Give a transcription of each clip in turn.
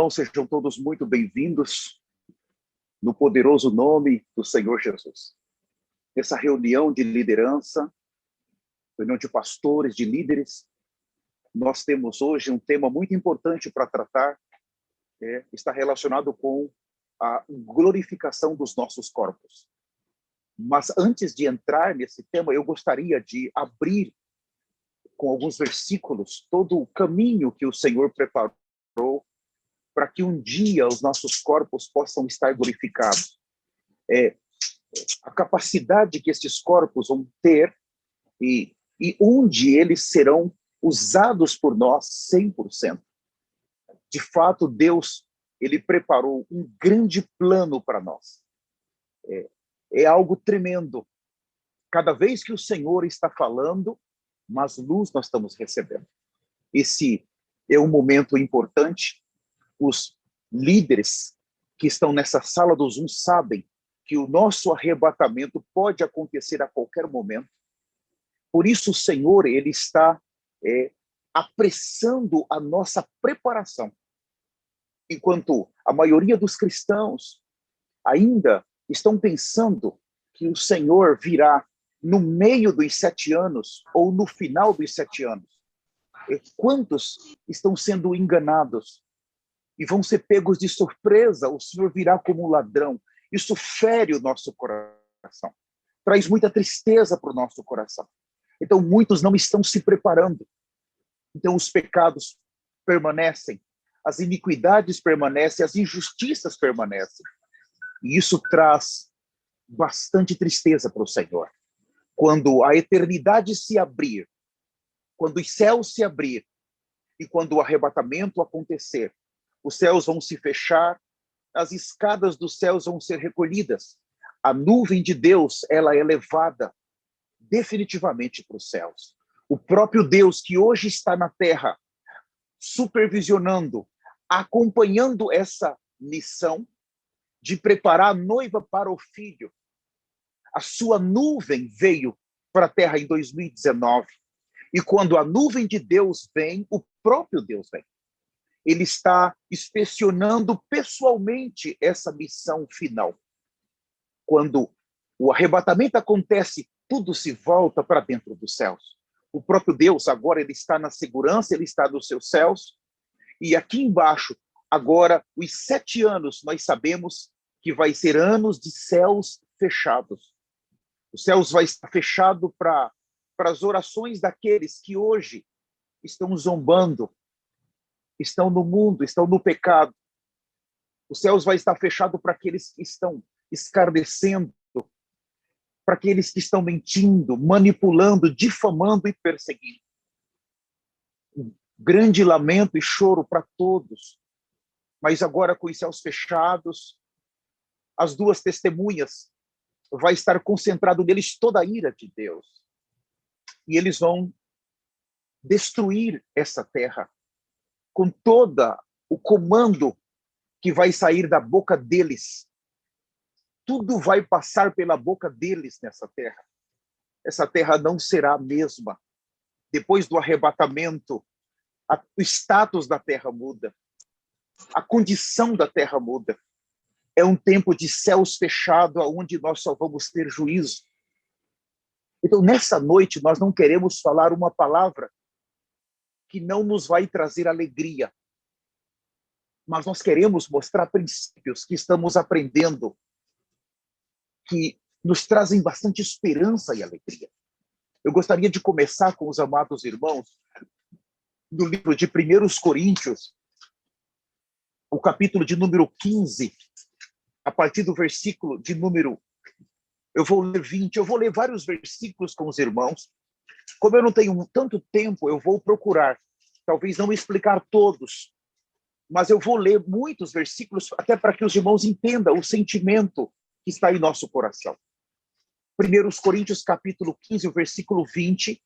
Irmãos, sejam todos muito bem-vindos no poderoso nome do Senhor Jesus. Essa reunião de liderança, reunião de pastores, de líderes, nós temos hoje um tema muito importante para tratar, está relacionado com a glorificação dos nossos corpos. Mas antes de entrar nesse tema, eu gostaria de abrir com alguns versículos todo o caminho que o Senhor preparou para que um dia os nossos corpos possam estar glorificados. A capacidade que esses corpos vão ter e onde eles serão usados por nós 100%. De fato, Deus, ele preparou um grande plano para nós. É algo tremendo. Cada vez que o Senhor está falando, mais luz nós estamos recebendo. Esse é um momento importante. Os líderes que estão nessa sala do Zoom sabem que o nosso arrebatamento pode acontecer a qualquer momento. Por isso o Senhor, ele está apressando a nossa preparação. Enquanto a maioria dos cristãos ainda estão pensando que o Senhor virá no meio dos 7 anos ou no final dos 7 anos. Quantos estão sendo enganados e vão ser pegos de surpresa? O Senhor virá como um ladrão. Isso fere o nosso coração. Traz muita tristeza para o nosso coração. Então, muitos não estão se preparando. Então, os pecados permanecem, as iniquidades permanecem, as injustiças permanecem. E isso traz bastante tristeza para o Senhor. Quando a eternidade se abrir, quando os céus se abrir e quando o arrebatamento acontecer, os céus vão se fechar, as escadas dos céus vão ser recolhidas. A nuvem de Deus, ela é levada definitivamente para os céus. O próprio Deus que hoje está na terra, supervisionando, acompanhando essa missão de preparar a noiva para o filho. A sua nuvem veio para a terra em 2019. E quando a nuvem de Deus vem, o próprio Deus vem. Ele está inspecionando pessoalmente essa missão final. Quando o arrebatamento acontece, tudo se volta para dentro dos céus. O próprio Deus, agora, ele está na segurança, ele está nos seus céus. E aqui embaixo, agora, os 7 anos, nós sabemos que vai ser anos de céus fechados. Os céus vai estar fechado para as orações daqueles que hoje estão zombando, estão no mundo, estão no pecado. Os céus vai estar fechado para aqueles que estão escarnecendo, para aqueles que estão mentindo, manipulando, difamando e perseguindo. Um grande lamento e choro para todos. Mas agora, com os céus fechados, as 2 testemunhas, vai estar concentrado neles toda a ira de Deus. E eles vão destruir essa terra com todo o comando que vai sair da boca deles. Tudo vai passar pela boca deles nessa terra. Essa terra não será a mesma. Depois do arrebatamento, o status da terra muda. A condição da terra muda. É um tempo de céus fechados, onde nós só vamos ter juízo. Então, nessa noite, nós não queremos falar uma palavra que não nos vai trazer alegria. Mas nós queremos mostrar princípios que estamos aprendendo, que nos trazem bastante esperança e alegria. Eu gostaria de começar com os amados irmãos no livro de 1 Coríntios, o capítulo de número 15, a partir do versículo de número, eu vou ler 20, eu vou ler vários versículos com os irmãos. Como eu não tenho tanto tempo, eu vou procurar, talvez não explicar todos, mas eu vou ler muitos versículos, até para que os irmãos entendam o sentimento que está em nosso coração. 1 Coríntios, capítulo 15, o versículo 20,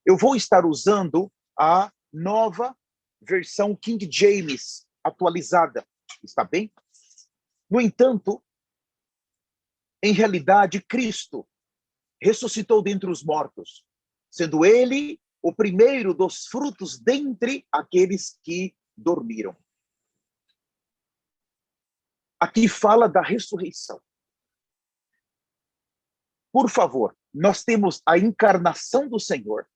eu vou estar usando a nova versão King James, atualizada, está bem? No entanto, em realidade, Cristo ressuscitou dentre os mortos, sendo ele o primeiro dos frutos dentre aqueles que dormiram. Aqui fala da ressurreição. Por favor, nós temos a encarnação do Senhor.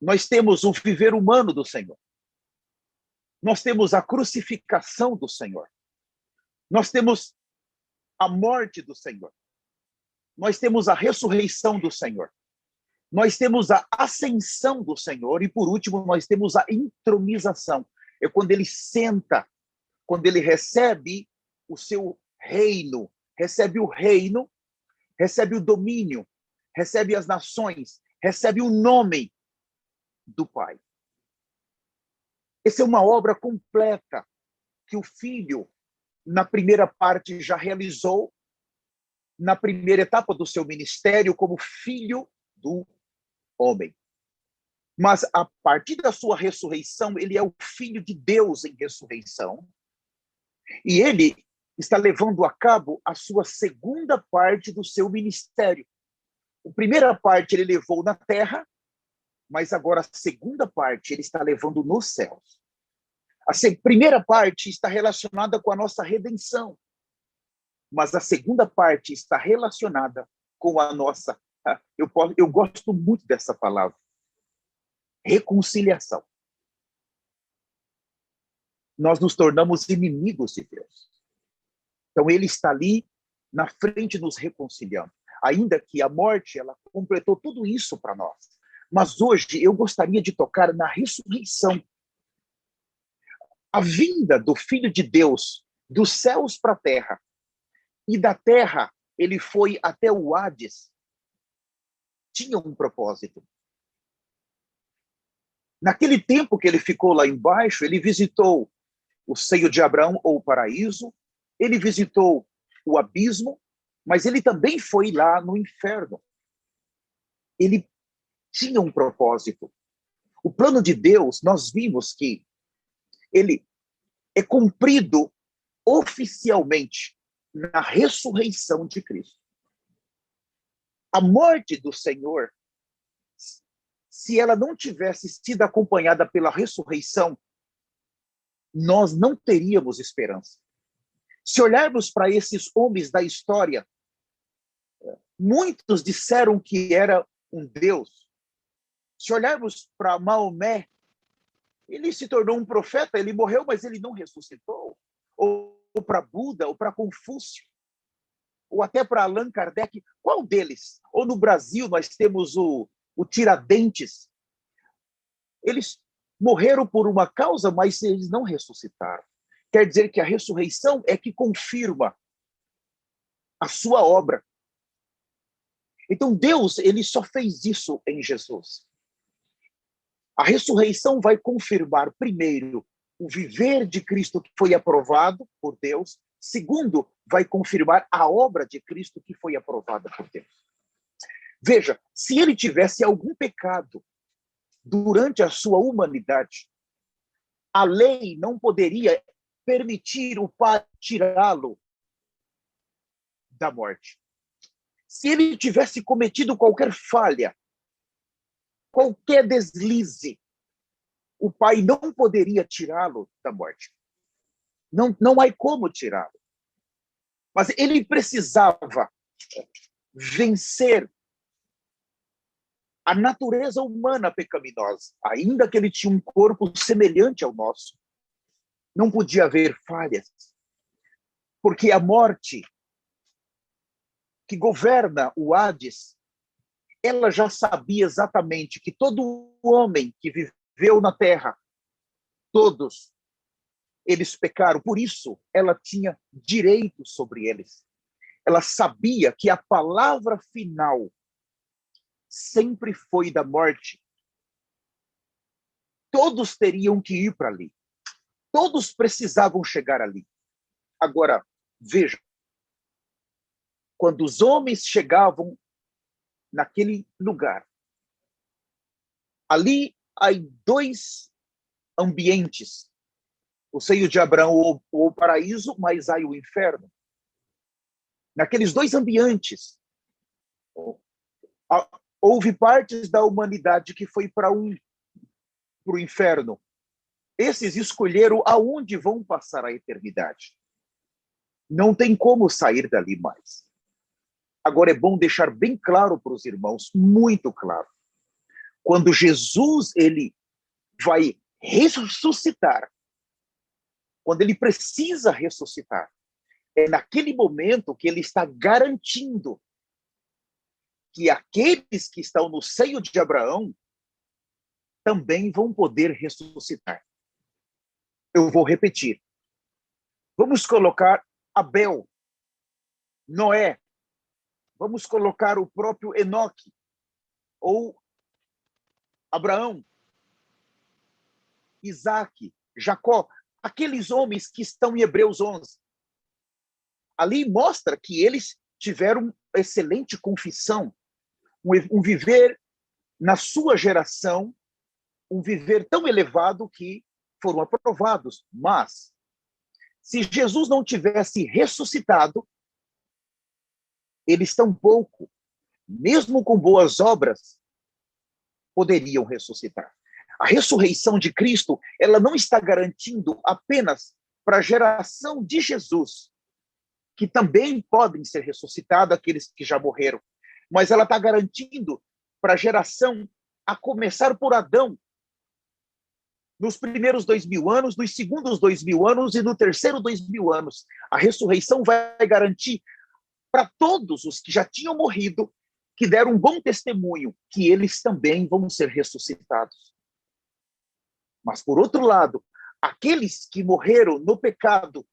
Nós temos o viver humano do Senhor. Nós temos a crucificação do Senhor. Nós temos a morte do Senhor. Nós temos a ressurreição do Senhor. Nós temos a ascensão do Senhor. E, por último, nós temos a intronização. É quando ele senta, quando ele recebe o seu reino, recebe o reino, recebe o domínio, recebe as nações, recebe o nome do Pai. Essa é uma obra completa que o Filho, na primeira parte, já realizou, na primeira etapa do seu ministério, como Filho do Homem. Mas, a partir da sua ressurreição, ele é o Filho de Deus em ressurreição. E ele está levando a cabo a sua segunda parte do seu ministério. A primeira parte ele levou na terra, mas agora a segunda parte ele está levando nos céus. A primeira parte está relacionada com a nossa redenção, mas a segunda parte está relacionada com a nossa... Eu gosto muito dessa palavra. Reconciliação. Nós nos tornamos inimigos de Deus. Então, ele está ali na frente nos reconciliando. Ainda que a morte, ela completou tudo isso para nós. Mas hoje eu gostaria de tocar na ressurreição. A vinda do Filho de Deus dos céus para a terra. E da terra, ele foi até o Hades. Tinha um propósito. Naquele tempo que ele ficou lá embaixo, ele visitou o seio de Abraão, ou o paraíso, ele visitou o abismo, mas ele também foi lá no inferno. Ele tinha um propósito. O plano de Deus, nós vimos que ele é cumprido oficialmente na ressurreição de Cristo. A morte do Senhor, se ela não tivesse sido acompanhada pela ressurreição, nós não teríamos esperança. Se olharmos para esses homens da história, muitos disseram que era um Deus. Se olharmos para Maomé, ele se tornou um profeta, ele morreu, mas ele não ressuscitou. Ou para Buda, ou para Confúcio, ou até para Allan Kardec, qual deles? Ou no Brasil nós temos o Tiradentes. Eles morreram por uma causa, mas eles não ressuscitaram. Quer dizer que a ressurreição é que confirma a sua obra. Então Deus, ele só fez isso em Jesus. A ressurreição vai confirmar, primeiro, o viver de Cristo que foi aprovado por Deus. Segundo, vai confirmar a obra de Cristo que foi aprovada por Deus. Veja, se ele tivesse algum pecado durante a sua humanidade, a lei não poderia permitir o Pai tirá-lo da morte. Se ele tivesse cometido qualquer falha, qualquer deslize, o Pai não poderia tirá-lo da morte. Não há como tirá-lo. Mas ele precisava vencer a natureza humana pecaminosa, ainda que ele tinha um corpo semelhante ao nosso. Não podia haver falhas, porque a morte que governa o Hades, ela já sabia exatamente que todo homem que viveu na terra, todos eles pecaram, por isso ela tinha direito sobre eles. Ela sabia que a palavra final sempre foi da morte. Todos teriam que ir para ali. Todos precisavam chegar ali. Agora, veja, quando os homens chegavam naquele lugar, ali há dois ambientes, o seio de Abraão ou o paraíso, mas há o inferno. Naqueles dois ambientes, houve partes da humanidade que foi para o inferno. Esses escolheram aonde vão passar a eternidade. Não tem como sair dali mais. Agora é bom deixar bem claro para os irmãos, muito claro. Quando Jesus ele vai ressuscitar, quando ele precisa ressuscitar, é naquele momento que ele está garantindo que aqueles que estão no seio de Abraão também vão poder ressuscitar. Eu vou repetir. Vamos colocar Abel, Noé, vamos colocar o próprio Enoque, ou Abraão, Isaac, Jacó, aqueles homens que estão em Hebreus 11. Ali mostra que eles tiveram excelente confissão, um viver na sua geração, um viver tão elevado que foram aprovados. Mas, se Jesus não tivesse ressuscitado, eles tampouco, mesmo com boas obras, poderiam ressuscitar. A ressurreição de Cristo, ela não está garantindo apenas para a geração de Jesus, que também podem ser ressuscitados aqueles que já morreram, mas ela está garantindo para a geração, a começar por Adão, nos primeiros 2000 anos, nos segundos 2000 anos e no terceiro 2000 anos. A ressurreição vai garantir para todos os que já tinham morrido, que deram um bom testemunho, que eles também vão ser ressuscitados. Mas, por outro lado, aqueles que morreram no pecado,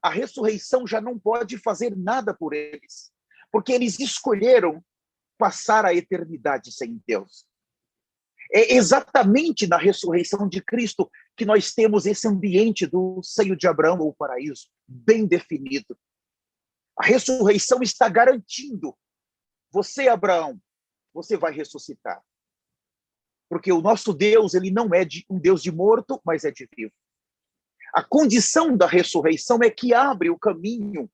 a ressurreição já não pode fazer nada por eles, porque eles escolheram passar a eternidade sem Deus. É exatamente na ressurreição de Cristo que nós temos esse ambiente do seio de Abraão, ou paraíso, bem definido. A ressurreição está garantindo, você, Abraão, você vai ressuscitar. Porque o nosso Deus, ele não é um Deus de morto, mas é de vivo. A condição da ressurreição é que abre o caminho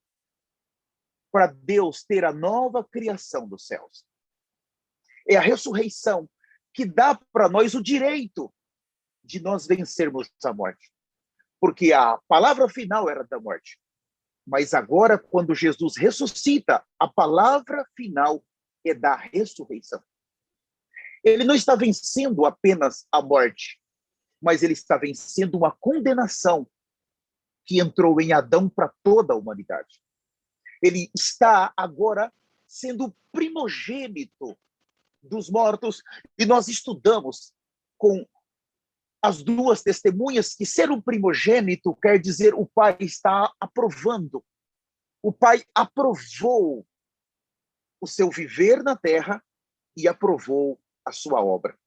para Deus ter a nova criação dos céus. É a ressurreição que dá para nós o direito de nós vencermos a morte. Porque a palavra final era da morte. Mas agora, quando Jesus ressuscita, a palavra final é da ressurreição. Ele não está vencendo apenas a morte, mas ele está vencendo uma condenação que entrou em Adão para toda a humanidade. Ele está agora sendo primogênito dos mortos, e nós estudamos com as duas testemunhas que ser um primogênito quer dizer o Pai está aprovando. O Pai aprovou o seu viver na terra e aprovou a sua obra.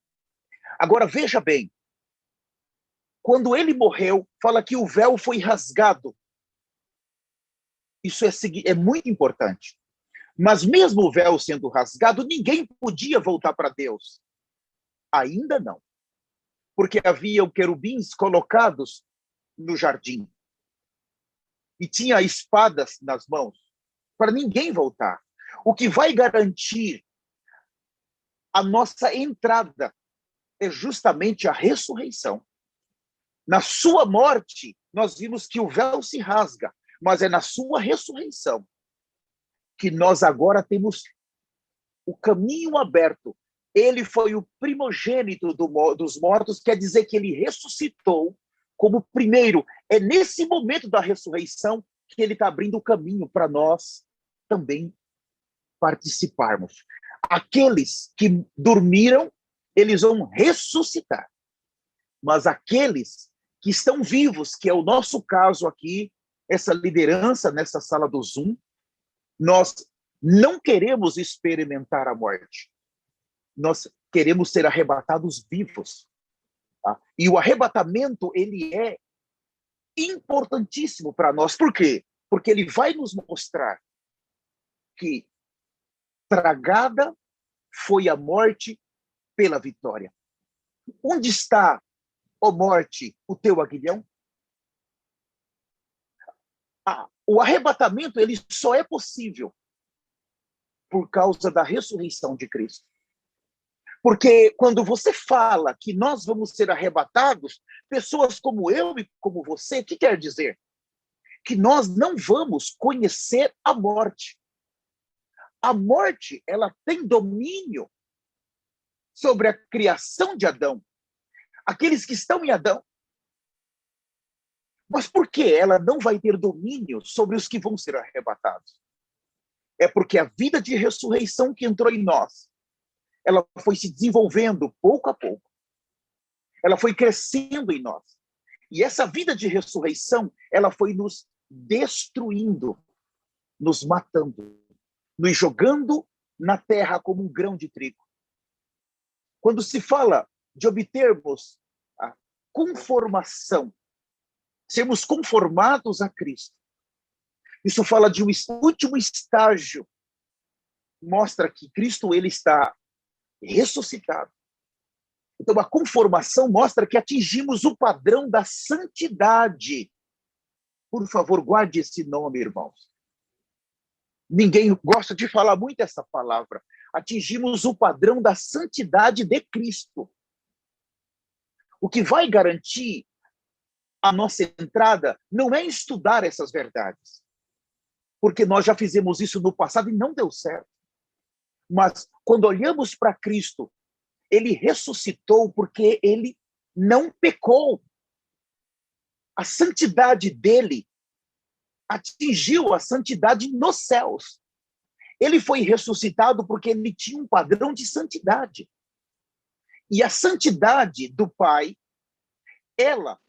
Agora, veja bem, quando ele morreu, fala que o véu foi rasgado. Isso é muito importante. Mas mesmo o véu sendo rasgado, ninguém podia voltar para Deus. Ainda não. Porque havia querubins colocados no jardim. E tinha espadas nas mãos para ninguém voltar. O que vai garantir a nossa entrada é justamente a ressurreição. Na sua morte, nós vimos que o véu se rasga, mas é na sua ressurreição que nós agora temos o caminho aberto. Ele foi o primogênito dos mortos, quer dizer que ele ressuscitou como primeiro. É nesse momento da ressurreição que ele está abrindo o caminho para nós também participarmos. Aqueles que dormiram, eles vão ressuscitar. Mas aqueles que estão vivos, que é o nosso caso aqui, essa liderança nessa sala do Zoom, nós não queremos experimentar a morte. Nós queremos ser arrebatados vivos. Tá? E o arrebatamento, ele é importantíssimo para nós. Por quê? Porque ele vai nos mostrar que tragada foi a morte pela vitória. Onde está, ó morte, o teu aguilhão? O arrebatamento ele só é possível por causa da ressurreição de Cristo. Porque quando você fala que nós vamos ser arrebatados, pessoas como eu e como você, o que quer dizer? que nós não vamos conhecer a morte. A morte, ela tem domínio sobre a criação de Adão, aqueles que estão em Adão. Mas por que ela não vai ter domínio sobre os que vão ser arrebatados? É porque a vida de ressurreição que entrou em nós, ela foi se desenvolvendo pouco a pouco. Ela foi crescendo em nós. E essa vida de ressurreição, ela foi nos destruindo, nos matando, nos jogando na terra como um grão de trigo. Quando se fala de obtermos a conformação, sermos conformados a Cristo, isso fala de um último estágio, mostra que Cristo ele está ressuscitado. Então, a conformação mostra que atingimos o padrão da santidade. Por favor, guarde esse nome, irmãos. Ninguém gosta de falar muito essa palavra. Atingimos o padrão da santidade de Cristo. O que vai garantir a nossa entrada não é estudar essas verdades, porque nós já fizemos isso no passado e não deu certo. Mas quando olhamos para Cristo, ele ressuscitou porque ele não pecou. A santidade dele atingiu a santidade nos céus. Ele foi ressuscitado porque ele tinha um padrão de santidade. E a santidade do Pai, ela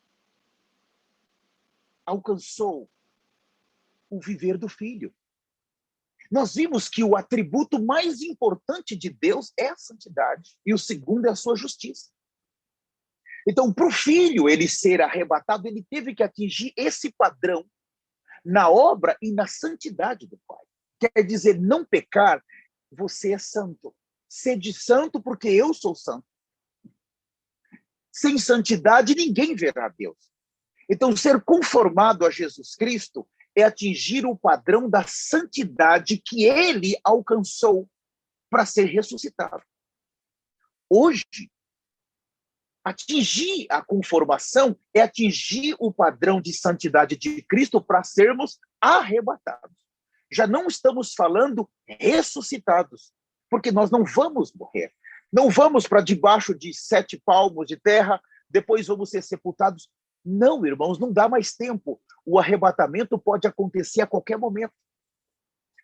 alcançou o viver do Filho. Nós vimos que o atributo mais importante de Deus é a santidade, e o segundo é a sua justiça. Então, para o Filho ele ser arrebatado, ele teve que atingir esse padrão na obra e na santidade do Pai. Quer dizer, não pecar, você é santo. Sede santo porque eu sou santo. Sem santidade, ninguém verá Deus. Então, ser conformado a Jesus Cristo é atingir o padrão da santidade que ele alcançou para ser ressuscitado. Hoje, atingir a conformação é atingir o padrão de santidade de Cristo para sermos arrebatados. Já não estamos falando ressuscitados, porque nós não vamos morrer. Não vamos para debaixo de 7 palmos de terra, depois vamos ser sepultados. Não, irmãos, não dá mais tempo. O arrebatamento pode acontecer a qualquer momento.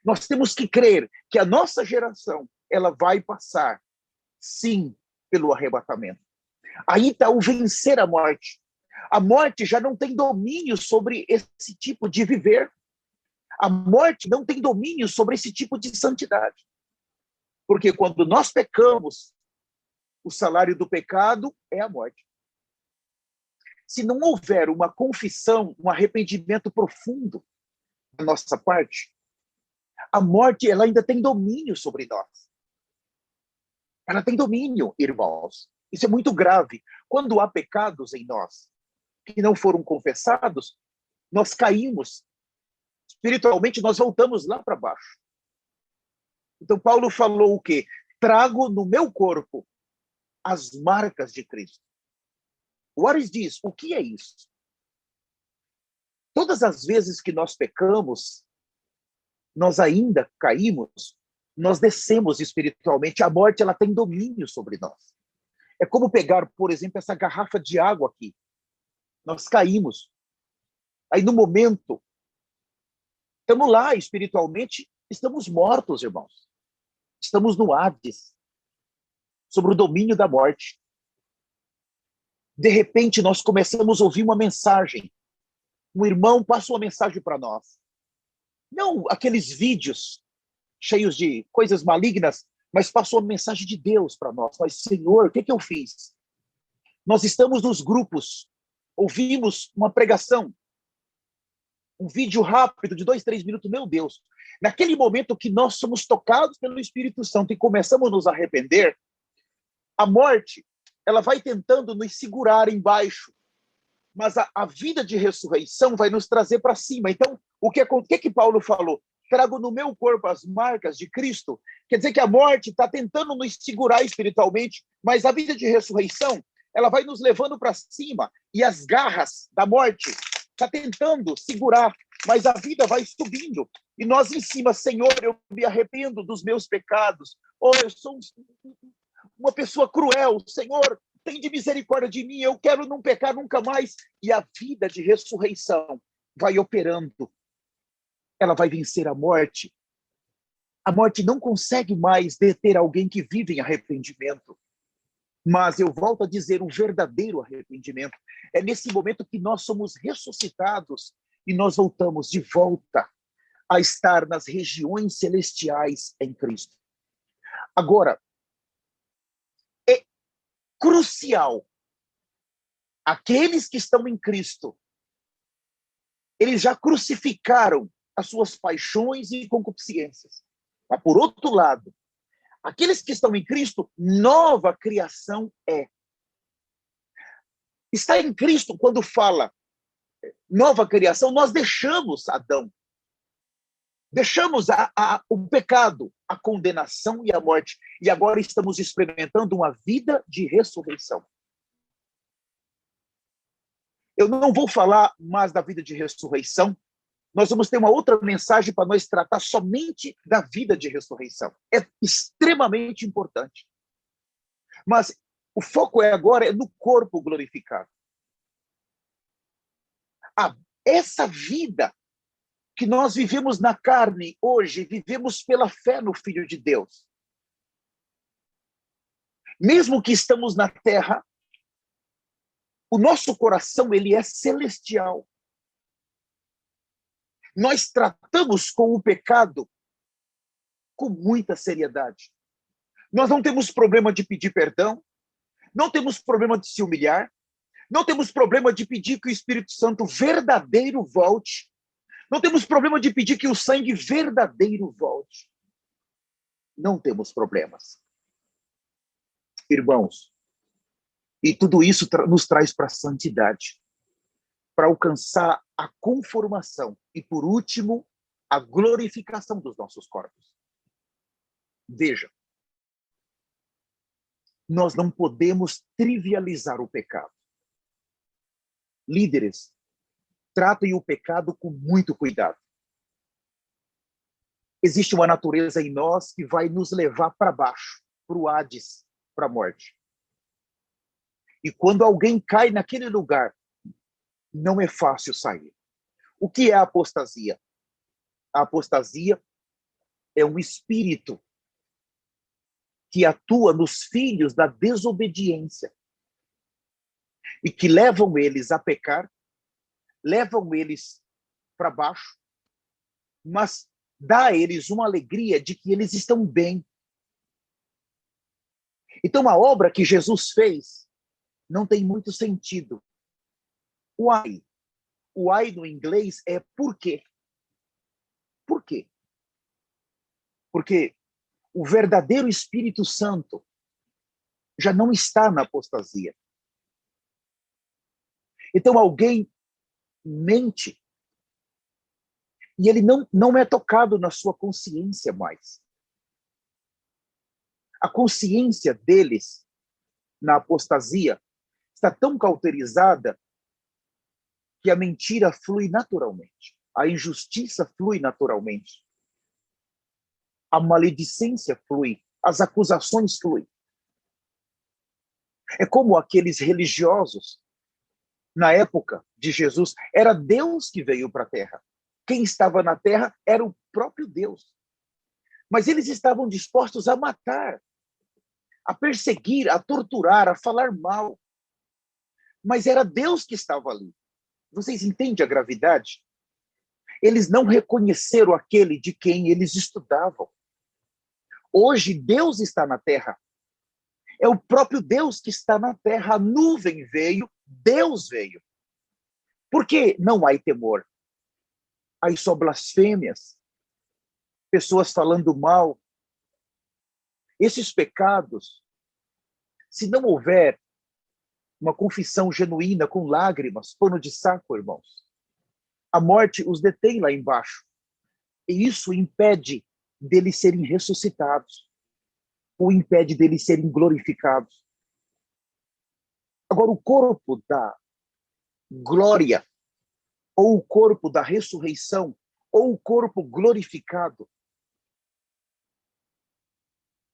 Nós temos que crer que a nossa geração ela vai passar, sim, pelo arrebatamento. Aí está o vencer a morte. A morte já não tem domínio sobre esse tipo de viver. A morte não tem domínio sobre esse tipo de santidade. Porque quando nós pecamos, o salário do pecado é a morte. Se não houver uma confissão, um arrependimento profundo da nossa parte, a morte ela ainda tem domínio sobre nós. Ela tem domínio, irmãos. Isso é muito grave. Quando há pecados em nós que não foram confessados, nós caímos. Espiritualmente, nós voltamos lá para baixo. Então, Paulo falou o quê? Trago no meu corpo as marcas de Cristo. O Ares diz, o que é isso? Todas as vezes que nós pecamos, nós ainda caímos, nós descemos espiritualmente. A morte ela tem domínio sobre nós. É como pegar, por exemplo, essa garrafa de água aqui. Nós caímos. Aí, no momento, estamos lá espiritualmente, estamos mortos, irmãos. Estamos no Hades, sobre o domínio da morte. De repente, nós começamos a ouvir uma mensagem. Um irmão passa uma mensagem para nós. Não aqueles vídeos cheios de coisas malignas, mas passou a mensagem de Deus para nós. Mas, Senhor, o que eu fiz? Nós estamos nos grupos, ouvimos uma pregação, um vídeo rápido de 2, 3 minutos, meu Deus. Naquele momento que nós somos tocados pelo Espírito Santo e começamos a nos arrepender, a morte, ela vai tentando nos segurar embaixo, mas a vida de ressurreição vai nos trazer para cima. Então, o que Paulo falou? Trago no meu corpo as marcas de Cristo. Quer dizer que a morte está tentando nos segurar espiritualmente, mas a vida de ressurreição, ela vai nos levando para cima. E as garras da morte, elas está tentando segurar, mas a vida vai subindo. E nós em cima, Senhor, eu me arrependo dos meus pecados. Oh, eu sou uma pessoa cruel. Senhor, tem de misericórdia de mim. Eu quero não pecar nunca mais. E a vida de ressurreição vai operando. Ela vai vencer a morte. A morte não consegue mais deter alguém que vive em arrependimento. Mas eu volto a dizer, o verdadeiro arrependimento é nesse momento que nós somos ressuscitados e nós voltamos de volta a estar nas regiões celestiais em Cristo. Agora, é crucial, aqueles que estão em Cristo, eles já crucificaram as suas paixões e concupiscências. Mas, por outro lado, aqueles que estão em Cristo, nova criação é. Está em Cristo, quando fala nova criação, nós deixamos Adão. Deixamos o pecado, a condenação e a morte. E agora estamos experimentando uma vida de ressurreição. Eu não vou falar mais da vida de ressurreição. Nós vamos ter uma outra mensagem para nós tratar somente da vida de ressurreição. É extremamente importante. Mas o foco agora é no corpo glorificado. Essa vida que nós vivemos na carne hoje, vivemos pela fé no Filho de Deus. Mesmo que estamos na terra, o nosso coração ele é celestial. Nós tratamos com o pecado com muita seriedade. Nós não temos problema de pedir perdão, não temos problema de se humilhar, não temos problema de pedir que o Espírito Santo verdadeiro volte, não temos problema de pedir que o sangue verdadeiro volte. Não temos problemas. Irmãos, e tudo isso nos traz para a santidade, para alcançar a conformação e, por último, a glorificação dos nossos corpos. Veja, nós não podemos trivializar o pecado. Líderes, tratem o pecado com muito cuidado. Existe uma natureza em nós que vai nos levar para baixo, para o Hades, para a morte. E quando alguém cai naquele lugar, não é fácil sair. O que é a apostasia? A apostasia é um espírito que atua nos filhos da desobediência e que levam eles a pecar, levam eles para baixo, mas dá a eles uma alegria de que eles estão bem. Então, a obra que Jesus fez não tem muito sentido. Why? Why no inglês é por quê. Por quê? Porque o verdadeiro Espírito Santo já não está na apostasia. Então alguém mente e ele não é tocado na sua consciência mais. A consciência deles na apostasia está tão cauterizada que a mentira flui naturalmente, a injustiça flui naturalmente, a maledicência flui, as acusações fluem. É como aqueles religiosos na época de Jesus, era Deus que veio para a terra. Quem estava na terra era o próprio Deus. Mas eles estavam dispostos a matar, a perseguir, a torturar, a falar mal. Mas era Deus que estava ali. Vocês entendem a gravidade? Eles não reconheceram aquele de quem eles estudavam. Hoje, Deus está na terra. É o próprio Deus que está na terra. A nuvem veio, Deus veio. Por que não há temor? Aí só blasfêmias, pessoas falando mal. Esses pecados, se não houver uma confissão genuína com lágrimas, pano de saco, irmãos, a morte os detém lá embaixo. E isso impede deles serem ressuscitados, ou impede deles serem glorificados. Agora, o corpo da glória, ou o corpo da ressurreição, ou o corpo glorificado,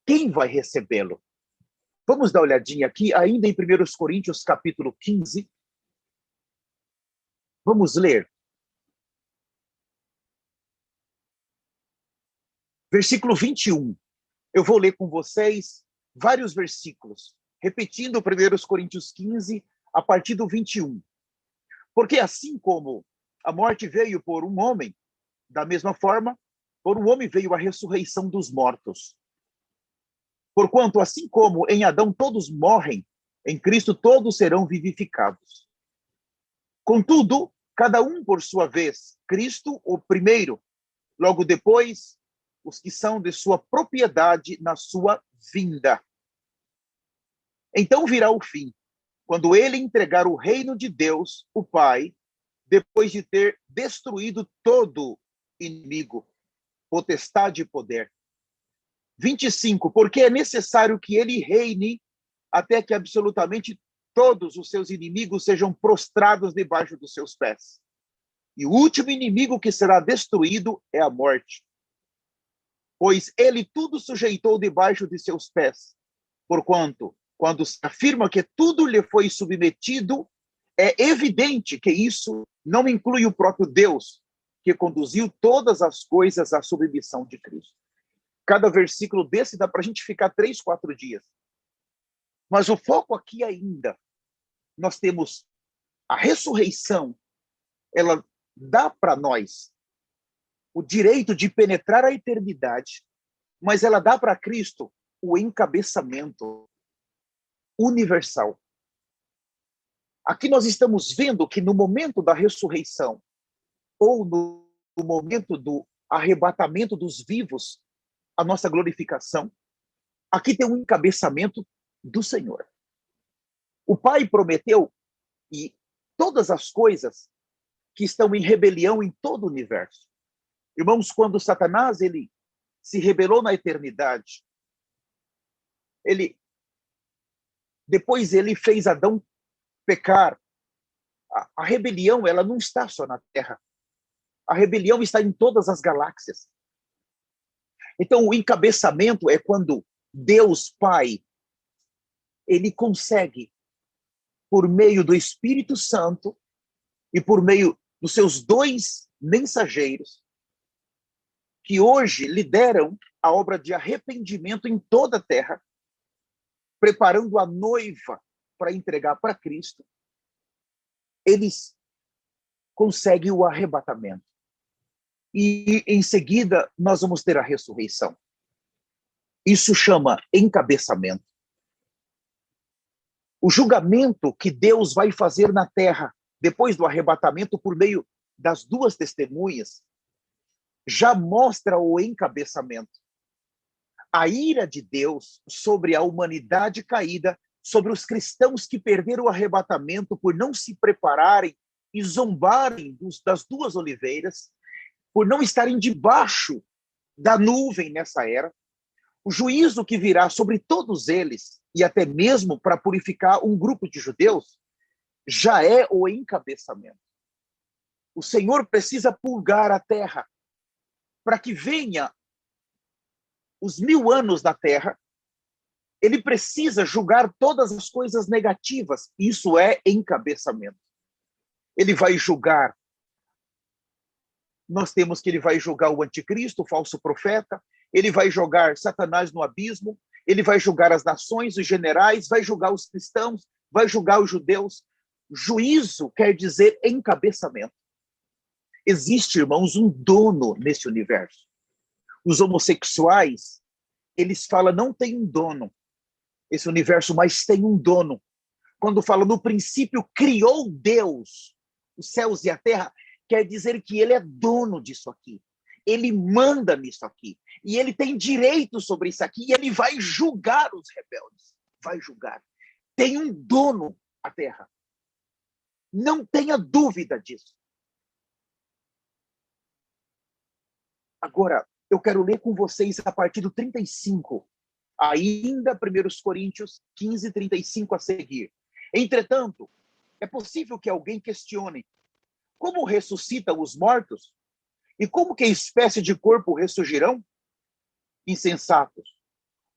quem vai recebê-lo? Vamos dar uma olhadinha aqui, ainda em 1 Coríntios, capítulo 15. Vamos ler. Versículo 21. Eu vou ler com vocês vários versículos, repetindo 1 Coríntios 15, a partir do 21. Porque assim como a morte veio por um homem, da mesma forma, por um homem veio a ressurreição dos mortos. Porquanto, assim como em Adão todos morrem, em Cristo todos serão vivificados. Contudo, cada um por sua vez, Cristo o primeiro, logo depois, os que são de sua propriedade na sua vinda. Então virá o fim, quando ele entregar o reino de Deus, o Pai, depois de ter destruído todo inimigo, potestade e poder. 25, porque é necessário que ele reine até que absolutamente todos os seus inimigos sejam prostrados debaixo dos seus pés. E o último inimigo que será destruído é a morte. Pois ele tudo sujeitou debaixo de seus pés. Porquanto, quando se afirma que tudo lhe foi submetido, é evidente que isso não inclui o próprio Deus, que conduziu todas as coisas à submissão de Cristo. Cada versículo desse dá para a gente ficar 3, 4 dias. Mas o foco aqui ainda, nós temos a ressurreição, ela dá para nós o direito de penetrar a eternidade, mas ela dá para Cristo o encabeçamento universal. Aqui nós estamos vendo que no momento da ressurreição, ou no momento do arrebatamento dos vivos, a nossa glorificação, aqui tem um encabeçamento do Senhor. O Pai prometeu, e todas as coisas que estão em rebelião em todo o universo. Irmãos, quando Satanás ele se rebelou na eternidade, depois ele fez Adão pecar. A rebelião, ela não está só na Terra. A rebelião está em todas as galáxias. Então, o encabeçamento é quando Deus Pai, ele consegue, por meio do Espírito Santo e por meio dos seus 2 mensageiros, que hoje lideram a obra de arrependimento em toda a terra, preparando a noiva para entregar para Cristo, eles conseguem o arrebatamento. E em seguida nós vamos ter a ressurreição. Isso chama encabeçamento. O julgamento que Deus vai fazer na terra depois do arrebatamento por meio das 2 testemunhas já mostra o encabeçamento. A ira de Deus sobre a humanidade caída, sobre os cristãos que perderam o arrebatamento por não se prepararem e zombarem das 2 oliveiras, por não estarem debaixo da nuvem nessa era, o juízo que virá sobre todos eles, e até mesmo para purificar um grupo de judeus, já é o encabeçamento. O Senhor precisa purgar a terra para que venha os 1000 anos da terra. Ele precisa julgar todas as coisas negativas. Isso é encabeçamento. Ele vai julgar. Nós temos que ele vai julgar o anticristo, o falso profeta. Ele vai jogar Satanás no abismo. Ele vai julgar as nações, os generais, vai julgar os cristãos, vai julgar os judeus. Juízo quer dizer encabeçamento. Existe, irmãos, um dono nesse universo. Os homossexuais, eles falam, não tem um dono esse universo, mas tem um dono. Quando fala, no princípio criou Deus os céus e a terra, quer dizer que ele é dono disso aqui. Ele manda nisso aqui. E ele tem direito sobre isso aqui. E ele vai julgar os rebeldes. Vai julgar. Tem um dono a terra. Não tenha dúvida disso. Agora, eu quero ler com vocês a partir do 35. Ainda 1 Coríntios 15, 35 a seguir. Entretanto, é possível que alguém questione: Como ressuscitam os mortos? E como que espécie de corpo ressurgirão? Insensatos.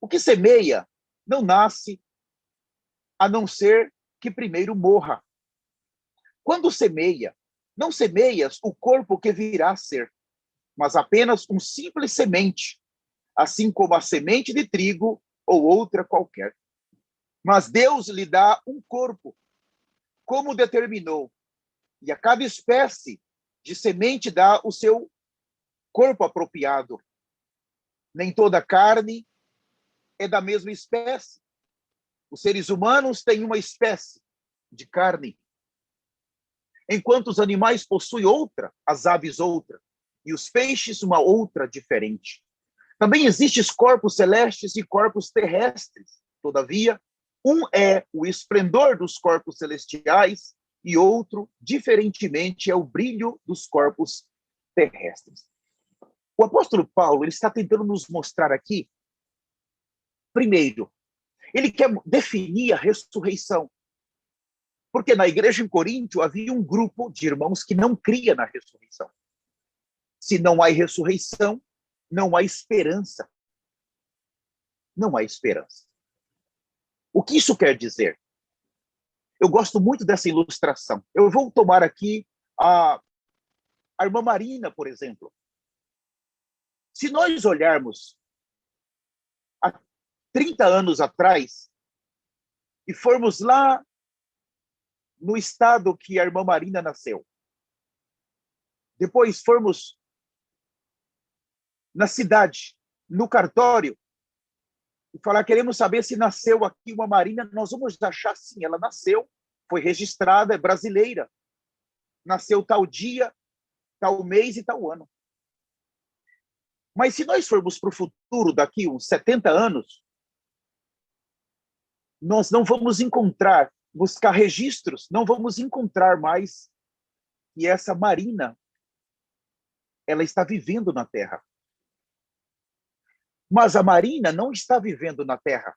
O que semeia não nasce, a não ser que primeiro morra. Quando semeia, não semeias o corpo que virá a ser, mas apenas um simples semente, assim como a semente de trigo ou outra qualquer. Mas Deus lhe dá um corpo, como determinou, e a cada espécie de semente dá o seu corpo apropriado. Nem toda carne é da mesma espécie. Os seres humanos têm uma espécie de carne, enquanto os animais possuem outra, as aves outra, e os peixes uma outra diferente. Também existem corpos celestes e corpos terrestres. Todavia, um é o esplendor dos corpos celestiais e outro, diferentemente, é o brilho dos corpos terrestres. O apóstolo Paulo ele está tentando nos mostrar aqui, primeiro, ele quer definir a ressurreição. Porque na igreja em Coríntio havia um grupo de irmãos que não cria na ressurreição. Se não há ressurreição, não há esperança. Não há esperança. O que isso quer dizer? Eu gosto muito dessa ilustração. Eu vou tomar aqui a irmã Marina, por exemplo. Se nós olharmos há 30 anos atrás e formos lá no estado que a irmã Marina nasceu, depois formos na cidade, no cartório, e falar, queremos saber se nasceu aqui uma Marina, nós vamos achar sim, ela nasceu, foi registrada, é brasileira, nasceu tal dia, tal mês e tal ano. Mas se nós formos para o futuro, daqui uns 70 anos, nós não vamos encontrar, buscar registros, não vamos encontrar mais que essa Marina, ela está vivendo na Terra. Mas a Marina não está vivendo na Terra.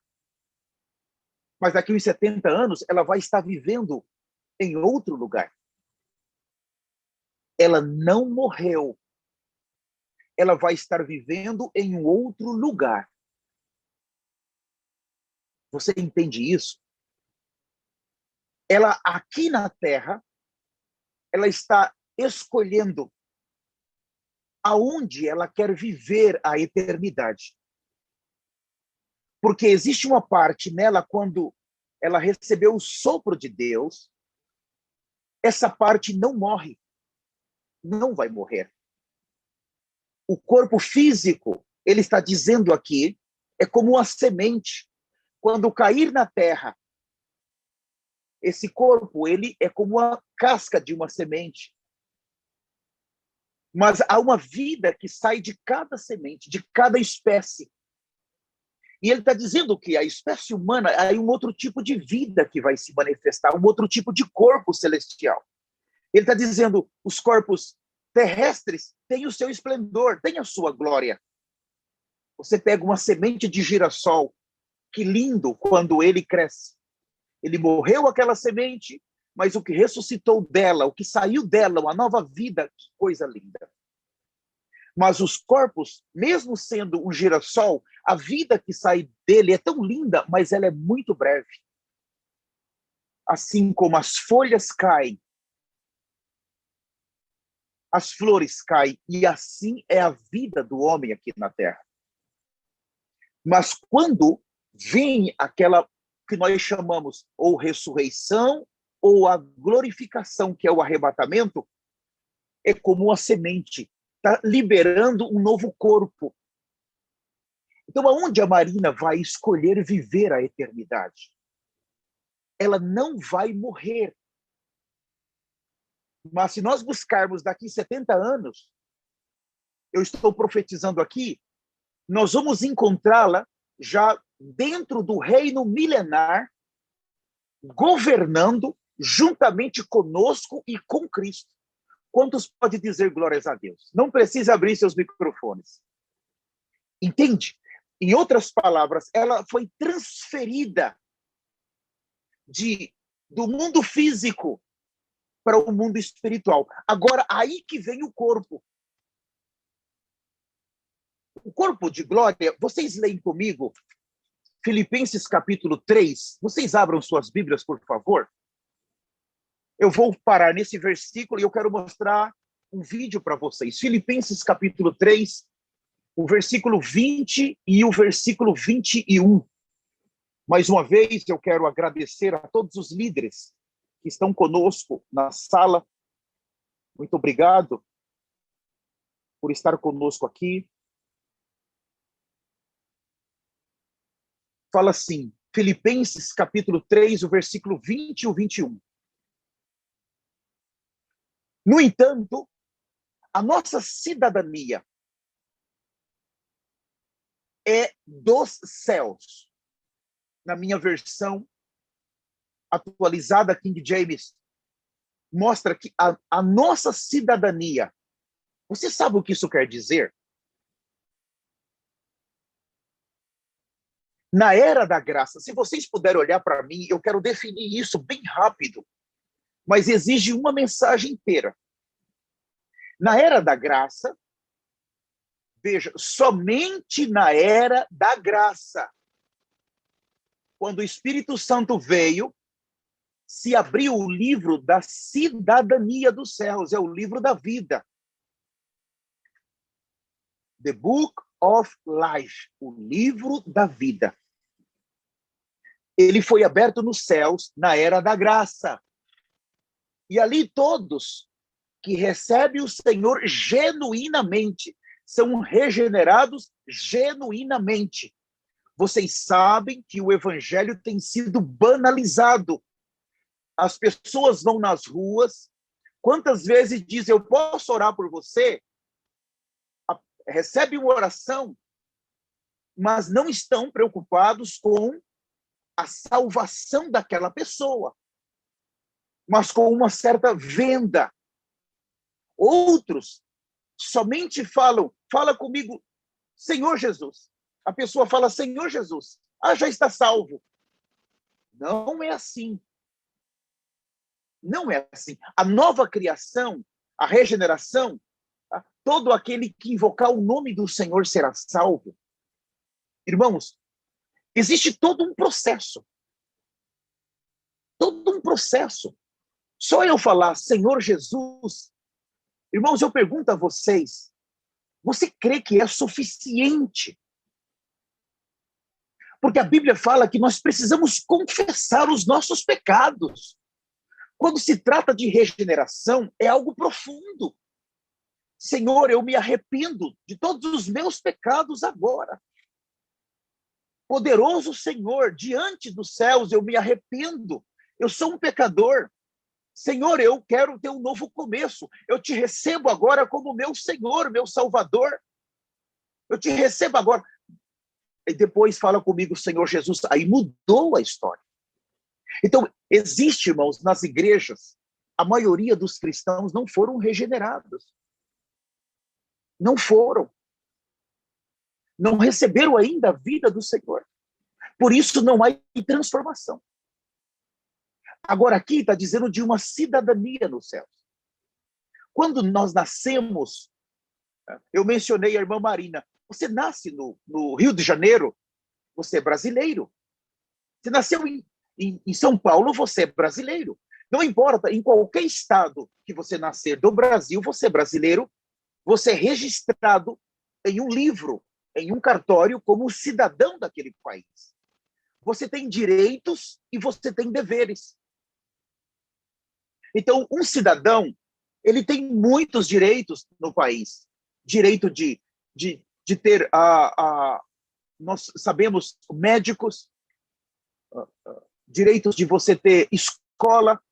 Mas daqui uns 70 anos, ela vai estar vivendo em outro lugar. Ela não morreu. Ela vai estar vivendo em um outro lugar. Você entende isso? Ela, aqui na Terra, ela está escolhendo aonde ela quer viver a eternidade. Porque existe uma parte nela, quando ela recebeu o sopro de Deus, essa parte não morre, não vai morrer. O corpo físico, ele está dizendo aqui, é como uma semente. Quando cair na terra, esse corpo, ele é como a casca de uma semente. Mas há uma vida que sai de cada semente, de cada espécie. E ele está dizendo que a espécie humana há um outro tipo de vida que vai se manifestar, um outro tipo de corpo celestial. Ele está dizendo os corpos terrestres têm o seu esplendor, têm a sua glória. Você pega uma semente de girassol, que lindo quando ele cresce. Ele morreu aquela semente, mas o que ressuscitou dela, o que saiu dela, uma nova vida, que coisa linda. Mas os corpos, mesmo sendo um girassol, a vida que sai dele é tão linda, mas ela é muito breve. Assim como as folhas caem, as flores caem, e assim é a vida do homem aqui na Terra. Mas quando vem aquela que nós chamamos ou ressurreição ou a glorificação, que é o arrebatamento, é como uma semente, está liberando um novo corpo. Então, aonde a Marina vai escolher viver a eternidade? Ela não vai morrer. Mas se nós buscarmos daqui 70 anos, eu estou profetizando aqui, nós vamos encontrá-la já dentro do reino milenar, governando juntamente conosco e com Cristo. Quantos podem dizer glórias a Deus? Não precisa abrir seus microfones. Entende? Em outras palavras, ela foi transferida do mundo físico para o mundo espiritual. Agora, aí que vem o corpo. O corpo de glória, vocês leem comigo Filipenses capítulo 3. Vocês abram suas Bíblias, por favor. Eu vou parar nesse versículo e eu quero mostrar um vídeo para vocês. Filipenses capítulo 3, o versículo 20 e o versículo 21. Mais uma vez, eu quero agradecer a todos os líderes que estão conosco na sala. Muito obrigado por estar conosco aqui. Fala assim, Filipenses capítulo 3, o versículo 20 e o 21. No entanto, a nossa cidadania é dos céus. Na minha versão atualizada, King James, mostra que a nossa cidadania, você sabe o que isso quer dizer? Na era da graça, se vocês puderem olhar para mim, eu quero definir isso bem rápido, mas exige uma mensagem inteira. Na era da graça, veja, somente na era da graça, quando o Espírito Santo veio, se abriu o livro da cidadania dos céus, é o livro da vida. The Book of Life, o livro da vida. Ele foi aberto nos céus na era da graça. E ali todos que recebem o Senhor genuinamente são regenerados genuinamente. Vocês sabem que o evangelho tem sido banalizado. As pessoas vão nas ruas, quantas vezes dizem, eu posso orar por você? Recebem uma oração, mas não estão preocupados com a salvação daquela pessoa, mas com uma certa venda. Outros somente fala comigo, Senhor Jesus. A pessoa fala, Senhor Jesus, já está salvo. Não é assim. Não é assim. A nova criação, a regeneração, todo aquele que invocar o nome do Senhor será salvo. Irmãos, existe todo um processo. Todo um processo. Só eu falar, Senhor Jesus, irmãos, eu pergunto a vocês, você crê que é suficiente? Porque a Bíblia fala que nós precisamos confessar os nossos pecados. Quando se trata de regeneração, é algo profundo. Senhor, eu me arrependo de todos os meus pecados agora. Poderoso Senhor, diante dos céus, eu me arrependo. Eu sou um pecador. Senhor, eu quero ter um novo começo. Eu te recebo agora como meu Senhor, meu Salvador. Eu te recebo agora. E depois fala comigo, Senhor Jesus. Aí mudou a história. Então, existe, irmãos, nas igrejas, a maioria dos cristãos não foram regenerados. Não foram. Não receberam ainda a vida do Senhor. Por isso não há transformação. Agora aqui está dizendo de uma cidadania nos céus. Quando nós nascemos, eu mencionei a irmã Marina, você nasce no Rio de Janeiro, você é brasileiro. Você nasceu em São Paulo, você é brasileiro. Não importa, em qualquer estado que você nascer do Brasil, você é brasileiro, você é registrado em um livro, em um cartório, como cidadão daquele país. Você tem direitos e você tem deveres. Então, um cidadão, ele tem muitos direitos no país. Direito de ter, nós sabemos, médicos, direitos de você ter escola,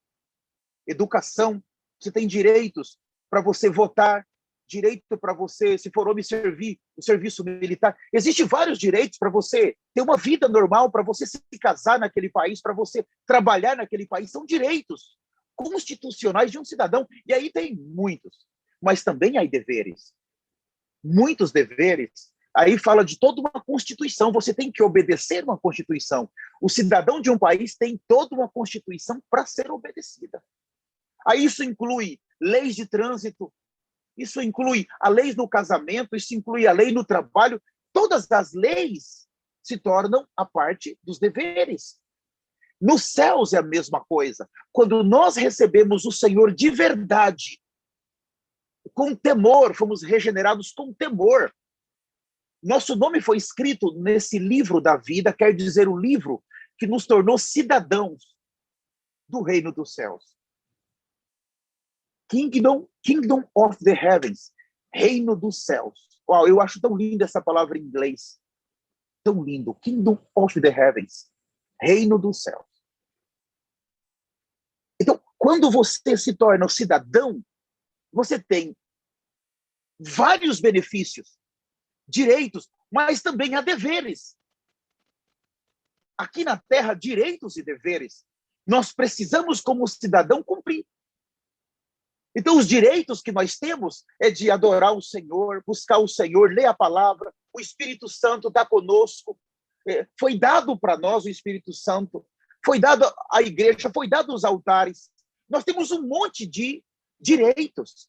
educação, você tem direitos para você votar, direito para você, se for homem, servir o serviço militar. Existem vários direitos para você ter uma vida normal, para você se casar naquele país, para você trabalhar naquele país. São direitos constitucionais de um cidadão. E aí tem muitos. Mas também há deveres. Muitos deveres. Aí fala de toda uma Constituição. Você tem que obedecer uma Constituição. O cidadão de um país tem toda uma Constituição para ser obedecida. Aí isso inclui leis de trânsito, isso inclui a lei no casamento, isso inclui a lei no trabalho. Todas as leis se tornam a parte dos deveres. Nos céus é a mesma coisa. Quando nós recebemos o Senhor de verdade, com temor, fomos regenerados com temor. Nosso nome foi escrito nesse livro da vida, quer dizer, o livro que nos tornou cidadãos do reino dos céus. Kingdom of the Heavens, reino dos céus. Uau, eu acho tão linda essa palavra em inglês. Tão lindo. Kingdom of the Heavens, reino dos céus. Então, quando você se torna um cidadão, você tem vários benefícios, direitos, mas também há deveres. Aqui na Terra, direitos e deveres. Nós precisamos, como cidadão, cumprir. Então, os direitos que nós temos é de adorar o Senhor, buscar o Senhor, ler a palavra, o Espírito Santo está conosco. Foi dado para nós o Espírito Santo, foi dado à igreja, foi dado os altares. Nós temos um monte de direitos.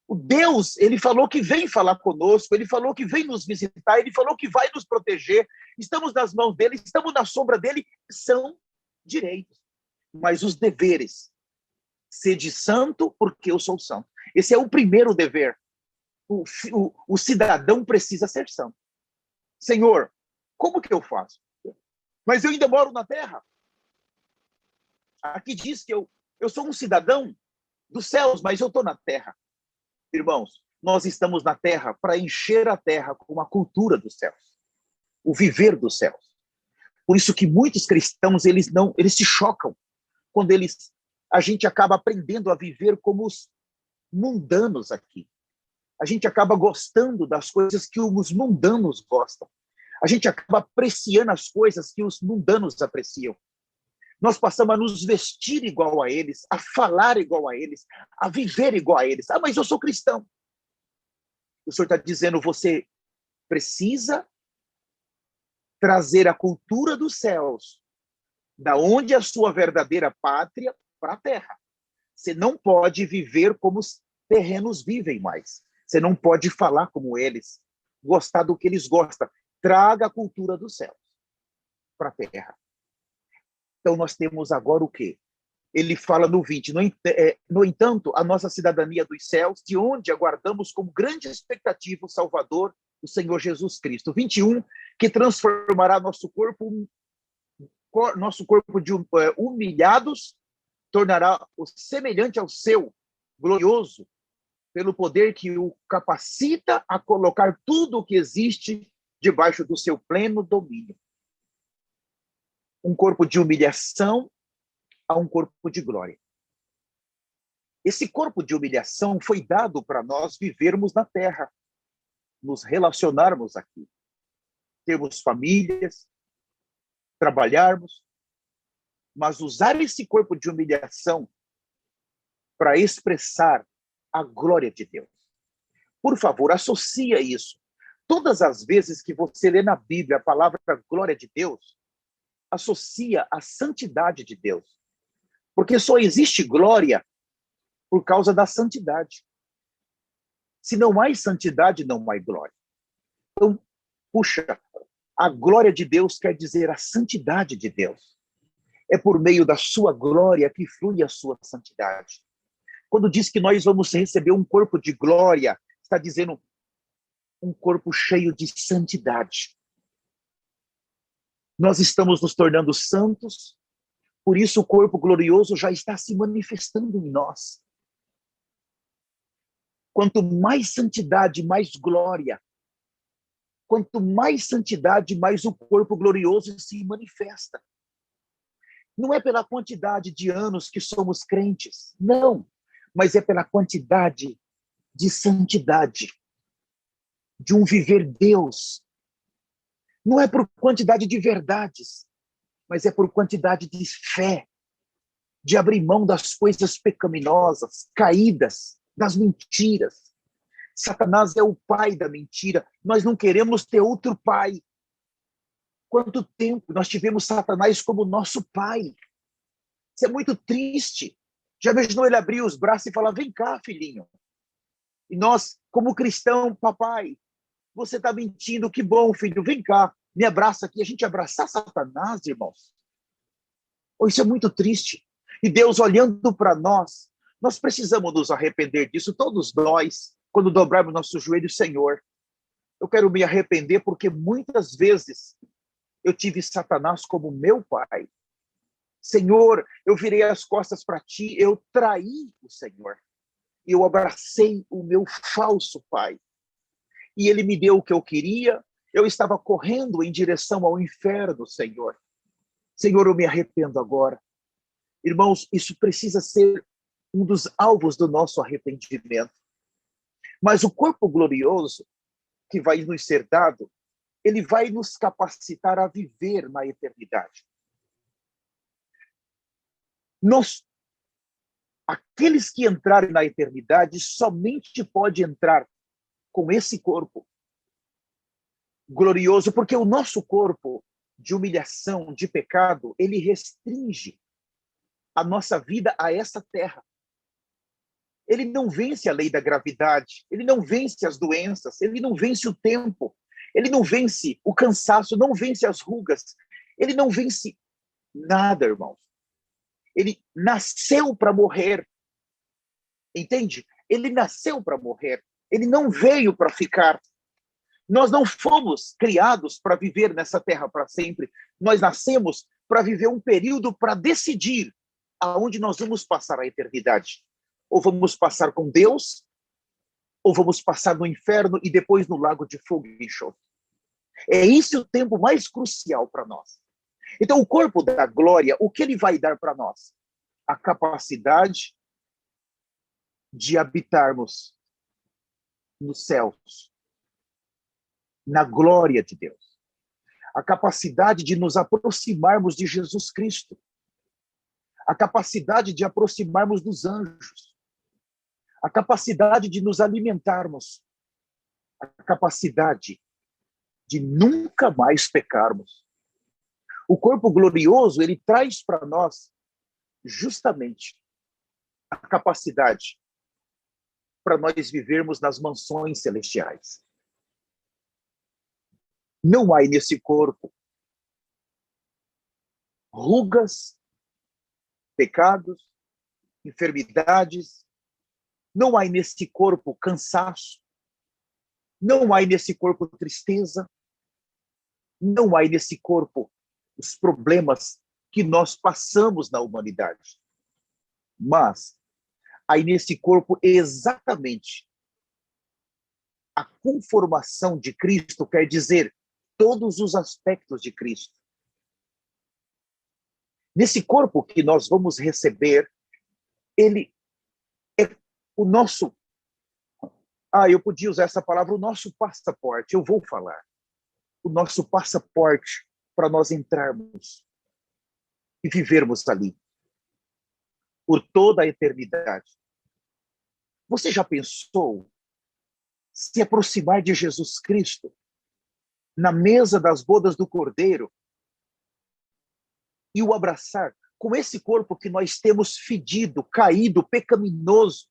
O Deus, ele falou que vem falar conosco, ele falou que vem nos visitar, ele falou que vai nos proteger. Estamos nas mãos dele, estamos na sombra dele. São direitos. Mas os deveres, sede santo, porque eu sou santo. Esse é o primeiro dever. O cidadão precisa ser santo. Senhor, como que eu faço? Mas eu ainda moro na terra. Aqui diz que eu sou um cidadão dos céus, mas eu estou na terra. Irmãos, nós estamos na terra para encher a terra com a cultura dos céus, o viver dos céus. Por isso que muitos cristãos, eles se chocam quando a gente acaba aprendendo a viver como os mundanos aqui. A gente acaba gostando das coisas que os mundanos gostam. A gente acaba apreciando as coisas que os mundanos apreciam. Nós passamos a nos vestir igual a eles, a falar igual a eles, a viver igual a eles. Ah, mas eu sou cristão. O Senhor está dizendo, você precisa trazer a cultura dos céus, da onde é a sua verdadeira pátria, para a terra. Você não pode viver como os terrenos vivem mais. Você não pode falar como eles, gostar do que eles gostam. Traga a cultura dos céus para a terra. Então, nós temos agora o quê? Ele fala no 20, no entanto, a nossa cidadania dos céus, de onde aguardamos com grande expectativa o Salvador, o Senhor Jesus Cristo. 21, que transformará nosso corpo de humilhados, tornará o semelhante ao seu, glorioso, pelo poder que o capacita a colocar tudo o que existe debaixo do seu pleno domínio. Um corpo de humilhação a um corpo de glória. Esse corpo de humilhação foi dado para nós vivermos na terra, nos relacionarmos aqui, termos famílias, trabalharmos, mas usar esse corpo de humilhação para expressar a glória de Deus. Por favor, associa isso. Todas as vezes que você lê na Bíblia a palavra glória de Deus, associa a santidade de Deus. Porque só existe glória por causa da santidade. Se não há santidade, não há glória. Então, puxa, a glória de Deus quer dizer a santidade de Deus. É por meio da sua glória que flui a sua santidade. Quando diz que nós vamos receber um corpo de glória, está dizendo um corpo cheio de santidade. Nós estamos nos tornando santos, por isso o corpo glorioso já está se manifestando em nós. Quanto mais santidade, mais glória. Quanto mais santidade, mais o corpo glorioso se manifesta. Não é pela quantidade de anos que somos crentes, não, mas é pela quantidade de santidade, de um viver Deus. Não é por quantidade de verdades, mas é por quantidade de fé, de abrir mão das coisas pecaminosas, caídas, das mentiras. Satanás é o pai da mentira. Nós não queremos ter outro pai. Quanto tempo nós tivemos Satanás como nosso pai? Isso é muito triste. Já imaginou ele abrir os braços e falar, vem cá, filhinho. E nós, como cristão, papai, você está mentindo, que bom, filho, vem cá, me abraça aqui. A gente abraçar Satanás, irmãos. Oh, isso é muito triste. E Deus olhando para nós, nós precisamos nos arrepender disso, todos nós, quando dobrarmos nossos joelhos, Senhor, eu quero me arrepender porque muitas vezes eu tive Satanás como meu pai. Senhor, eu virei as costas para ti, eu traí o Senhor. Eu abracei o meu falso pai. E ele me deu o que eu queria, eu estava correndo em direção ao inferno, Senhor. Senhor, eu me arrependo agora. Irmãos, isso precisa ser um dos alvos do nosso arrependimento. Mas o corpo glorioso que vai nos ser dado, ele vai nos capacitar a viver na eternidade. Aqueles que entrarem na eternidade somente podem entrar com esse corpo glorioso, porque o nosso corpo de humilhação, de pecado, ele restringe a nossa vida a essa terra. Ele não vence a lei da gravidade, ele não vence as doenças, ele não vence o tempo, ele não vence o cansaço, não vence as rugas, ele não vence nada, irmãos. Ele nasceu para morrer, entende? Ele nasceu para morrer, ele não veio para ficar. Nós não fomos criados para viver nessa terra para sempre, nós nascemos para viver um período para decidir aonde nós vamos passar a eternidade. Ou vamos passar com Deus, ou vamos passar no inferno e depois no lago de fogo e enxofre. É esse o tempo mais crucial para nós. Então, o corpo da glória, o que ele vai dar para nós? A capacidade de habitarmos nos céus, na glória de Deus. A capacidade de nos aproximarmos de Jesus Cristo. A capacidade de aproximarmos dos anjos. A capacidade de nos alimentarmos, a capacidade de nunca mais pecarmos. O corpo glorioso, ele traz para nós justamente a capacidade para nós vivermos nas mansões celestiais. Não há nesse corpo rugas, pecados, enfermidades. Não há nesse corpo cansaço, não há nesse corpo tristeza, não há nesse corpo os problemas que nós passamos na humanidade. Mas há nesse corpo exatamente a conformação de Cristo, quer dizer, todos os aspectos de Cristo. Nesse corpo que nós vamos receber, ele o nosso, eu podia usar essa palavra, o nosso passaporte, eu vou falar. O nosso passaporte para nós entrarmos e vivermos ali por toda a eternidade. Você já pensou se aproximar de Jesus Cristo na mesa das bodas do Cordeiro e o abraçar com esse corpo que nós temos fedido, caído, pecaminoso,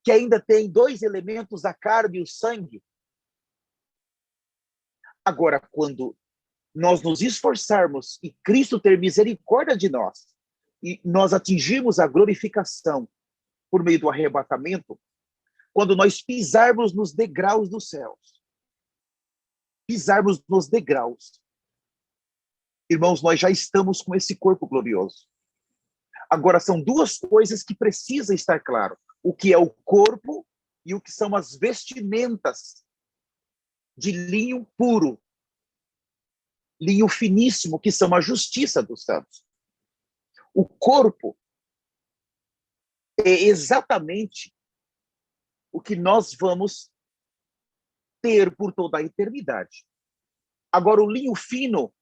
que ainda tem dois elementos, a carne e o sangue. Agora, quando nós nos esforçarmos e Cristo ter misericórdia de nós, e nós atingirmos a glorificação por meio do arrebatamento, quando nós pisarmos nos degraus dos céus, pisarmos nos degraus, irmãos, nós já estamos com esse corpo glorioso. Agora, são duas coisas que precisam estar claro. O que é o corpo e o que são as vestimentas de linho puro, linho finíssimo, que são a justiça dos santos. O corpo é exatamente o que nós vamos ter por toda a eternidade. Agora, o linho fino,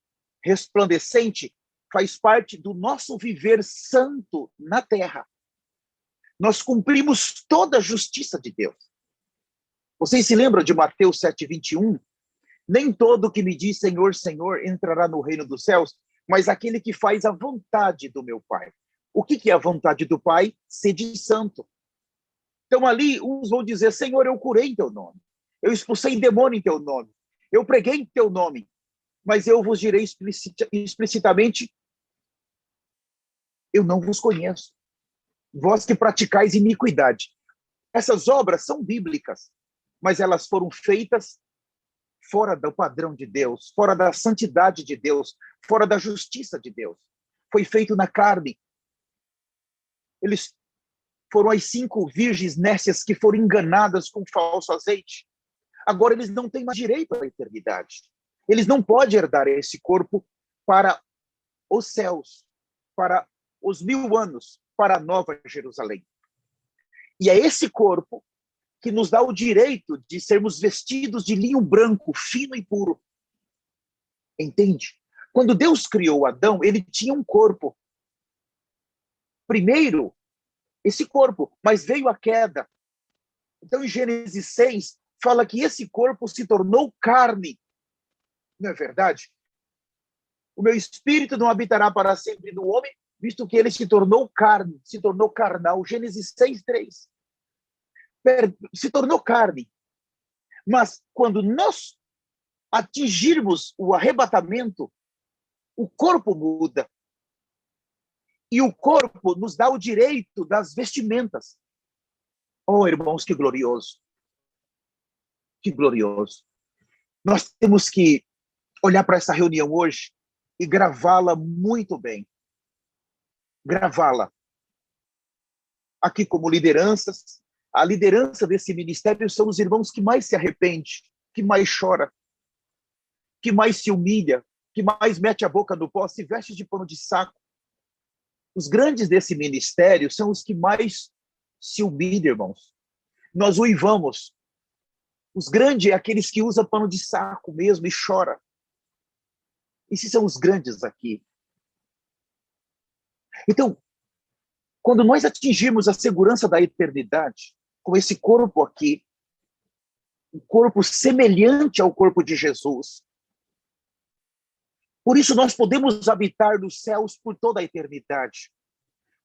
resplandecente, faz parte do nosso viver santo na terra. Nós cumprimos toda a justiça de Deus. Vocês se lembram de Mateus 7:21? Nem todo que me diz Senhor, Senhor entrará no reino dos céus, mas aquele que faz a vontade do meu Pai. O que é a vontade do Pai? Sede santo. Então ali uns vão dizer, Senhor, eu curei em teu nome. Eu expulsei demônio em teu nome. Eu preguei em teu nome. Mas eu vos direi explicitamente, eu não vos conheço. Vós que praticais iniquidade. Essas obras são bíblicas, mas elas foram feitas fora do padrão de Deus, fora da santidade de Deus, fora da justiça de Deus. Foi feito na carne. Eles foram as 5 virgens nécias que foram enganadas com falso azeite. Agora eles não têm mais direito à eternidade. Eles não podem herdar esse corpo para os céus, para os 1000 anos, para a Nova Jerusalém. E é esse corpo que nos dá o direito de sermos vestidos de linho branco, fino e puro. Entende? Quando Deus criou Adão, ele tinha um corpo. Primeiro, esse corpo, mas veio a queda. Então, em Gênesis 6, fala que esse corpo se tornou carne. Não é verdade? O meu espírito não habitará para sempre no homem, visto que ele se tornou carne, se tornou carnal. Gênesis 6:3. Se tornou carne. Mas quando nós atingirmos o arrebatamento, o corpo muda. E o corpo nos dá o direito das vestimentas. Oh, irmãos, que glorioso. Que glorioso. Nós temos que olhar para essa reunião hoje e gravá-la muito bem. Gravá-la. Aqui como lideranças, a liderança desse ministério são os irmãos que mais se arrepende, que mais chora, que mais se humilha, que mais mete a boca no pó, se veste de pano de saco. Os grandes desse ministério são os que mais se humilham, irmãos. Nós uivamos. Os grandes é aqueles que usam pano de saco mesmo e chora. Esses são os grandes aqui. Então, quando nós atingirmos a segurança da eternidade, com esse corpo aqui, um corpo semelhante ao corpo de Jesus, por isso nós podemos habitar nos céus por toda a eternidade.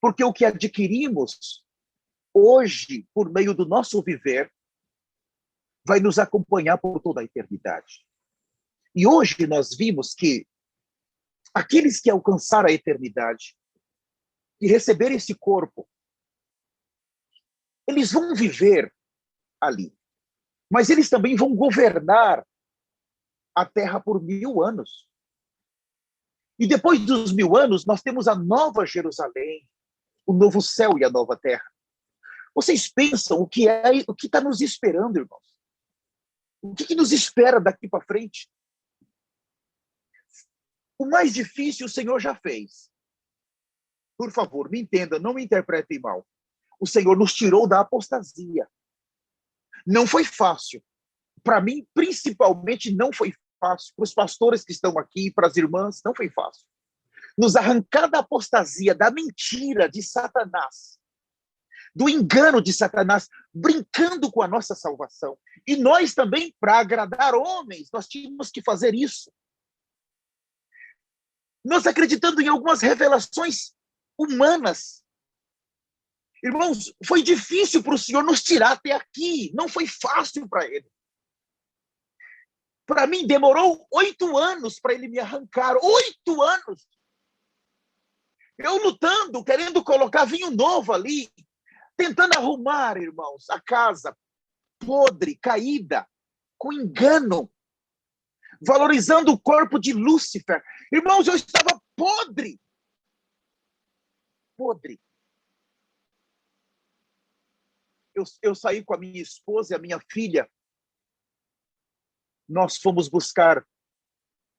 Porque o que adquirimos hoje, por meio do nosso viver, vai nos acompanhar por toda a eternidade. E hoje nós vimos que aqueles que alcançaram a eternidade e receberem esse corpo, eles vão viver ali. Mas eles também vão governar a terra por 1000 anos. E depois dos 1000 anos, nós temos a nova Jerusalém, o novo céu e a nova terra. Vocês pensam o que está nos esperando, irmãos? O que nos espera daqui para frente? O mais difícil o Senhor já fez. Por favor, me entenda, não me interpretem mal. O Senhor nos tirou da apostasia. Não foi fácil. Para mim, principalmente, não foi fácil. Para os pastores que estão aqui, para as irmãs, não foi fácil. Nos arrancar da apostasia, da mentira de Satanás, do engano de Satanás, brincando com a nossa salvação. E nós também, para agradar homens, nós tínhamos que fazer isso. Nós acreditando em algumas revelações humanas. Irmãos, foi difícil para o Senhor nos tirar até aqui. Não foi fácil para Ele. Para mim, demorou 8 anos para Ele me arrancar. 8 anos! Eu lutando, querendo colocar vinho novo ali, tentando arrumar, irmãos, a casa podre, caída, com engano, valorizando o corpo de Lúcifer. Irmãos, eu estava podre. Podre. Eu saí com a minha esposa e a minha filha. Nós fomos buscar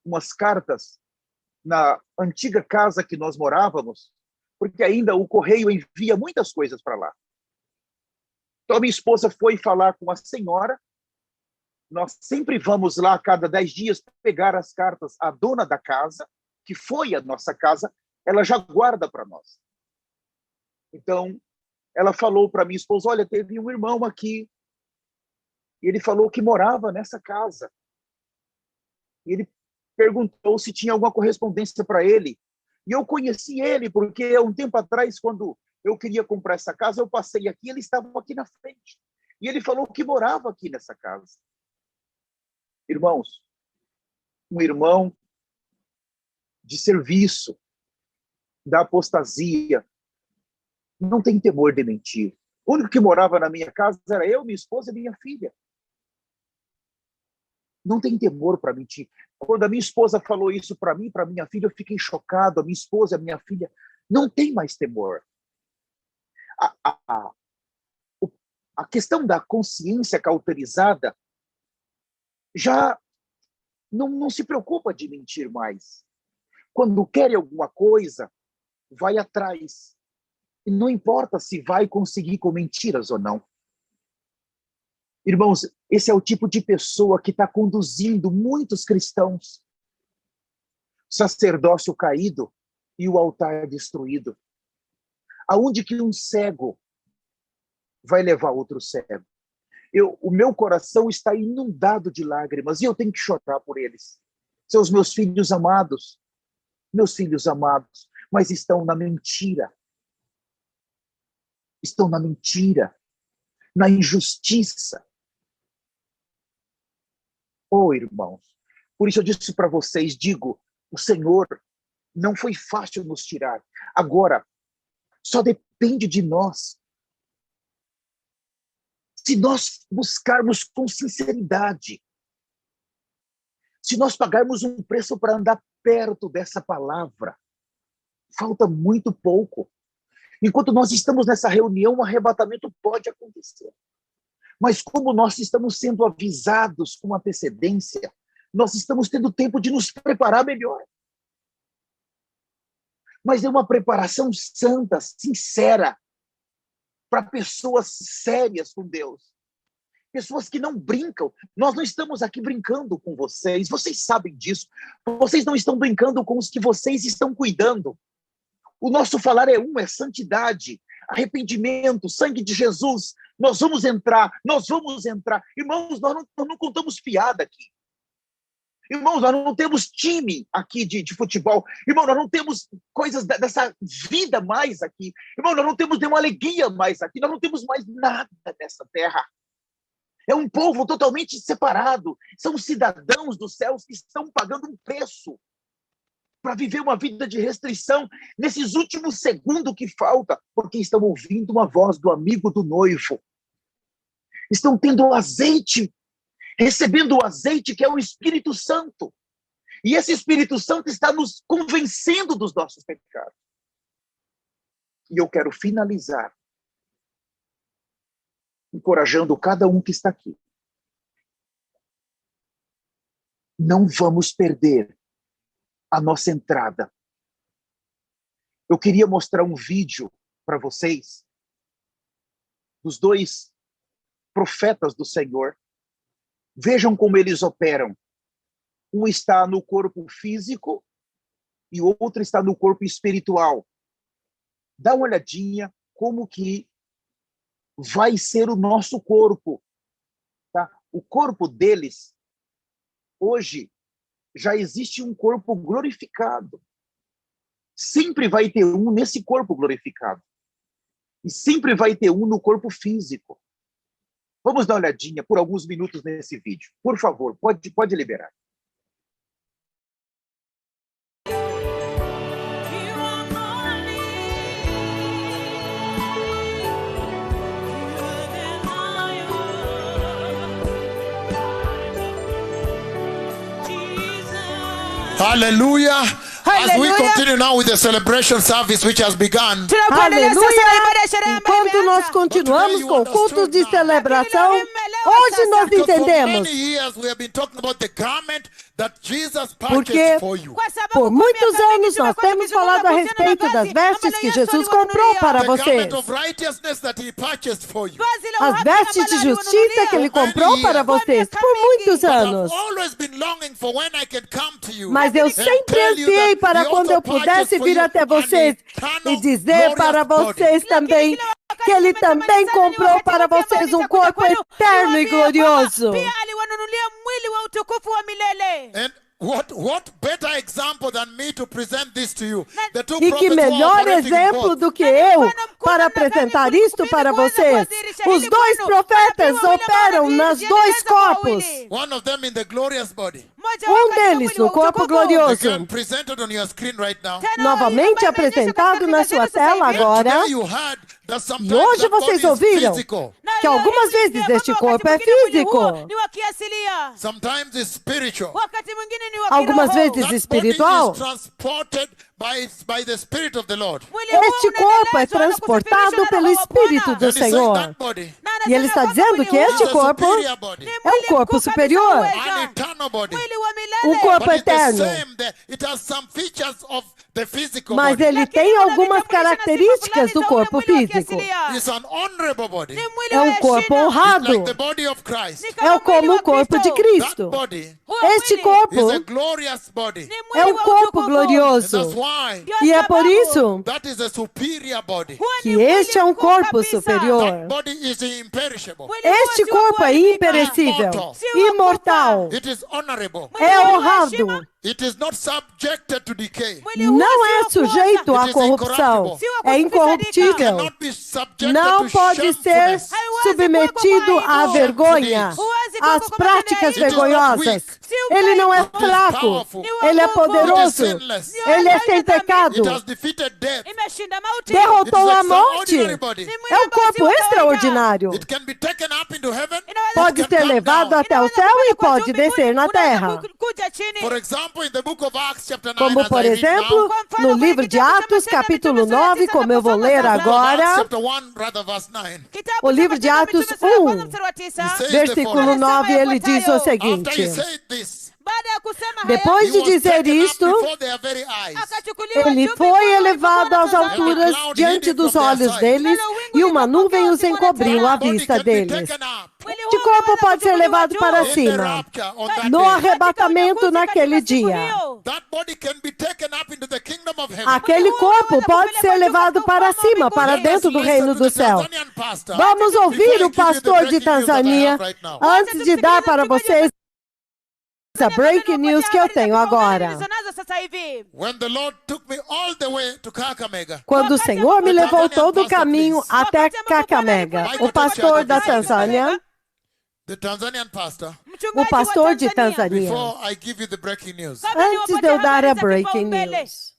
umas cartas na antiga casa que nós morávamos, porque ainda o correio envia muitas coisas para lá. Então, a minha esposa foi falar com a senhora. Nós sempre vamos lá a cada 10 dias pegar as cartas. A dona da casa, que foi a nossa casa, ela já guarda para nós. Então, ela falou para minha esposa, olha, teve um irmão aqui, e ele falou que morava nessa casa. E ele perguntou se tinha alguma correspondência para ele. E eu conheci ele porque um tempo atrás, quando eu queria comprar essa casa, eu passei aqui, ele estava aqui na frente. E ele falou que morava aqui nessa casa. Irmãos, um irmão de serviço, da apostasia, não tem temor de mentir. O único que morava na minha casa era eu, minha esposa e minha filha. Não tem temor para mentir. Quando a minha esposa falou isso para mim, para minha filha, eu fiquei chocado. A minha esposa, a minha filha, não tem mais temor. A questão da consciência cauterizada já não se preocupa de mentir mais. Quando quer alguma coisa, vai atrás. E não importa se vai conseguir com mentiras ou não. Irmãos, esse é o tipo de pessoa que está conduzindo muitos cristãos. Sacerdócio caído e o altar destruído. Aonde que um cego vai levar outro cego? O meu coração está inundado de lágrimas e eu tenho que chorar por eles. São os meus filhos amados, mas estão na mentira. Estão na mentira, na injustiça. Oh, irmãos, por isso eu disse para vocês, digo, o Senhor não foi fácil nos tirar. Agora, só depende de nós. Se nós buscarmos com sinceridade, se nós pagarmos um preço para andar perto dessa palavra, falta muito pouco. Enquanto nós estamos nessa reunião, um arrebatamento pode acontecer. Mas como nós estamos sendo avisados com antecedência, nós estamos tendo tempo de nos preparar melhor. Mas é uma preparação santa, sincera, para pessoas sérias com Deus. Pessoas que não brincam. Nós não estamos aqui brincando com vocês. Vocês sabem disso. Vocês não estão brincando com os que vocês estão cuidando. O nosso falar é é santidade, arrependimento, sangue de Jesus. Nós vamos entrar. Irmãos, nós não contamos piada aqui. Irmãos, nós não temos time aqui de futebol. Irmão, nós não temos coisas dessa vida mais aqui. Irmão, nós não temos nenhuma alegria mais aqui. Nós não temos mais nada nessa terra. É um povo totalmente separado. São cidadãos dos céus que estão pagando um preço para viver uma vida de restrição nesses últimos segundos que falta, porque estão ouvindo uma voz do amigo do noivo. Estão tendo o azeite, recebendo o azeite que é o Espírito Santo. E esse Espírito Santo está nos convencendo dos nossos pecados. E eu quero finalizar encorajando cada um que está aqui. Não vamos perder a nossa entrada. Eu queria mostrar um vídeo para vocês dos dois profetas do Senhor. Vejam como eles operam. Um está no corpo físico e o outro está no corpo espiritual. Dá uma olhadinha como que vai ser o nosso corpo. Tá? O corpo deles, hoje, já existe um corpo glorificado. Sempre vai ter um nesse corpo glorificado. E sempre vai ter um no corpo físico. Vamos dar uma olhadinha por alguns minutos nesse vídeo. Por favor, pode liberar. Hallelujah. As we continue now with the celebration service which has begun. Aleluia! Enquanto nós continuamos com cultos de celebração, hoje nós entendemos. Porque por muitos anos nós temos falado a respeito das vestes que Jesus comprou para vocês. As vestes de justiça que Ele comprou para vocês por muitos anos. Mas eu sempre ansiei para quando eu pudesse vir até vocês e dizer para vocês também que Ele também comprou para vocês um corpo eterno e glorioso. What better example than me to present this to you? The two E que prophets were melhor operating in exemplo both. do que eu para apresentar isto para vocês. Os dois profetas operam nas dois corpos. One of them in the glorious body. Deles no corpo glorioso. Again, presented on your screen right now. Novamente apresentado na sua tela agora. Today you heard that E sometimes hoje that body vocês is ouviram physical. que algumas vezes este corpo é físico, Sometimes it's spiritual. algumas vezes That body espiritual. is transported by the Spirit of the Lord. Este corpo é transportado pelo Espírito do And he said Senhor. that body E ele está dizendo que is este a corpo superior body, é um corpo superior, an eternal body. um corpo But it's the eterno. same. It has some features of the physical Mas body. ele tem algumas características do corpo físico. It's an honorable body. É um corpo honrado. Like the body of Christ. É como o corpo de That Cristo. body Este corpo is a glorious body. é um corpo And that's glorioso. why E é por isso that is a superior body. que este é um corpo That superior. body is imperishable. Este corpo é imperecível, imortal, It is honorable. é honrado, It is not subjected to decay. não é sujeito à corrupção, é incorruptível, Cannot be subjected não to pode ser shamefulness. submetido à vergonha, às práticas vergonhosas. Ele não é fraco, ele é poderoso, ele é sem pecado, It has defeated death. derrotou It is a morte. extraordinary body. É um corpo extraordinário. It can be taken up into heaven. Pode It can ser come levado down. até o céu e pode descer na terra. For example, in the book of Acts, chapter 9, Como, as por I read exemplo, now, no livro de Atos, capítulo 9, como eu vou ler Acts agora, chapter 1, rather, verse 9. o livro de Atos 1, He says the versículo following. 9, ele diz o After seguinte: he said this, depois he de was dizer taken up isto, before their very eyes. ele foi elevado às alturas diante dos olhos deles e uma nuvem os encobriu à Body vista can be deles. taken up Este corpo pode ser levado para in the cima rapture on that no day. arrebatamento naquele dia. That body can be taken up into the kingdom of heaven. Aquele corpo pode ser levado para cima, para dentro do reino do céu. Vamos ouvir o pastor de Tanzânia antes de dar para vocês a breaking news que eu tenho agora. When the Lord took me all the way to Kakamega, Quando o Senhor me levou todo o caminho até Kakamega, o pastor da Tanzânia, the Tanzanian pastor, o pastor de Tanzânia, before I give you the breaking news, antes de eu dar a breaking news.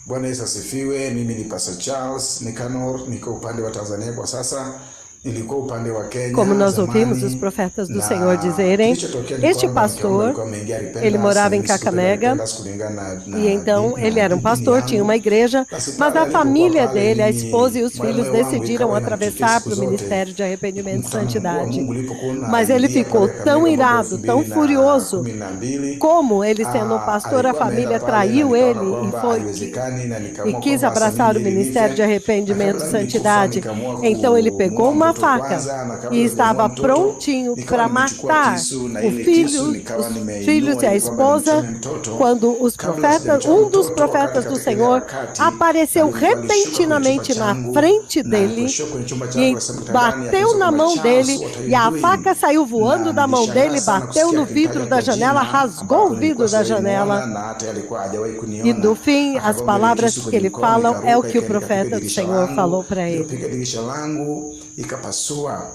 Bwana Yesu asifiwe. Mimi ni Pastor Charles Nicanor, niko upande wa Tanzania kwa sasa. Nilikuwa upande wa Kenya. Como nós zamani, ouvimos os profetas do na Senhor dizerem, kilichotokea ni este kwamba pastor, mke wangu alikuwa ameingia Repentance, ele morava em na siku Kakamega, Repentance kulingana na e então dini- ele era um dini pastor, yangu. tinha uma igreja, Basi mas pale a alipokuwa família pale, dele, a mimi, esposa e os filhos moyo wangu decidiram ikawa atravessar inanichukia para o siku Ministério zote. de Arrependimento e Mkutano mkuu wa Santidade. Mungu ulipokuwa Mas ele unaingia ficou pale tão Kakamega irado, mwaka tão furioso, 2012, como ele sendo um pastor, a alikuwa família ameenda pale traiu na ele nikaona e kwamba foi haiwezekani, na e nikaamua quis kwamba abraçar o sasa mimi Ministério de nife. Arrependimento e Na kabla Santidade. nikufa, Então ele pegou nikamuua uma mtoto faca kwanza, na kabla e estava sijamuua mtoto, prontinho nikawa para nimechukua matar kisu, na o ile filho, kisu nikawa os nimeinua filhos e a ili kwamba esposa, nimchome mtoto. quando os Kabla profetas, sijamchoma um dos mtoto, profetas do katika ile Senhor wakati, apareceu alikuwa alishuka kwenye repentinamente chumba na changu, frente na dele aliposhuka kwenye chumba e changu, akasema kitandani, bateu akasema na kwamba, mão "Charles, dele what are you e a doing?" faca saiu voando Na da mão nilishangaa dele, sana bateu kusikia no vidro akitaja da kwa janela, jina, rasgou o ambapo vidro nilikuwa da sijamuona, janela. na hata alikuwa hajawahi E kuniona. do fim, as Akabeba palavras kisu que kwenye ele mkono, fala é o ikaruka, que o ikaenda profeta ikapiga do dirisha Senhor langu, falou para ele. iliyopiga dirisha langu ikapasua.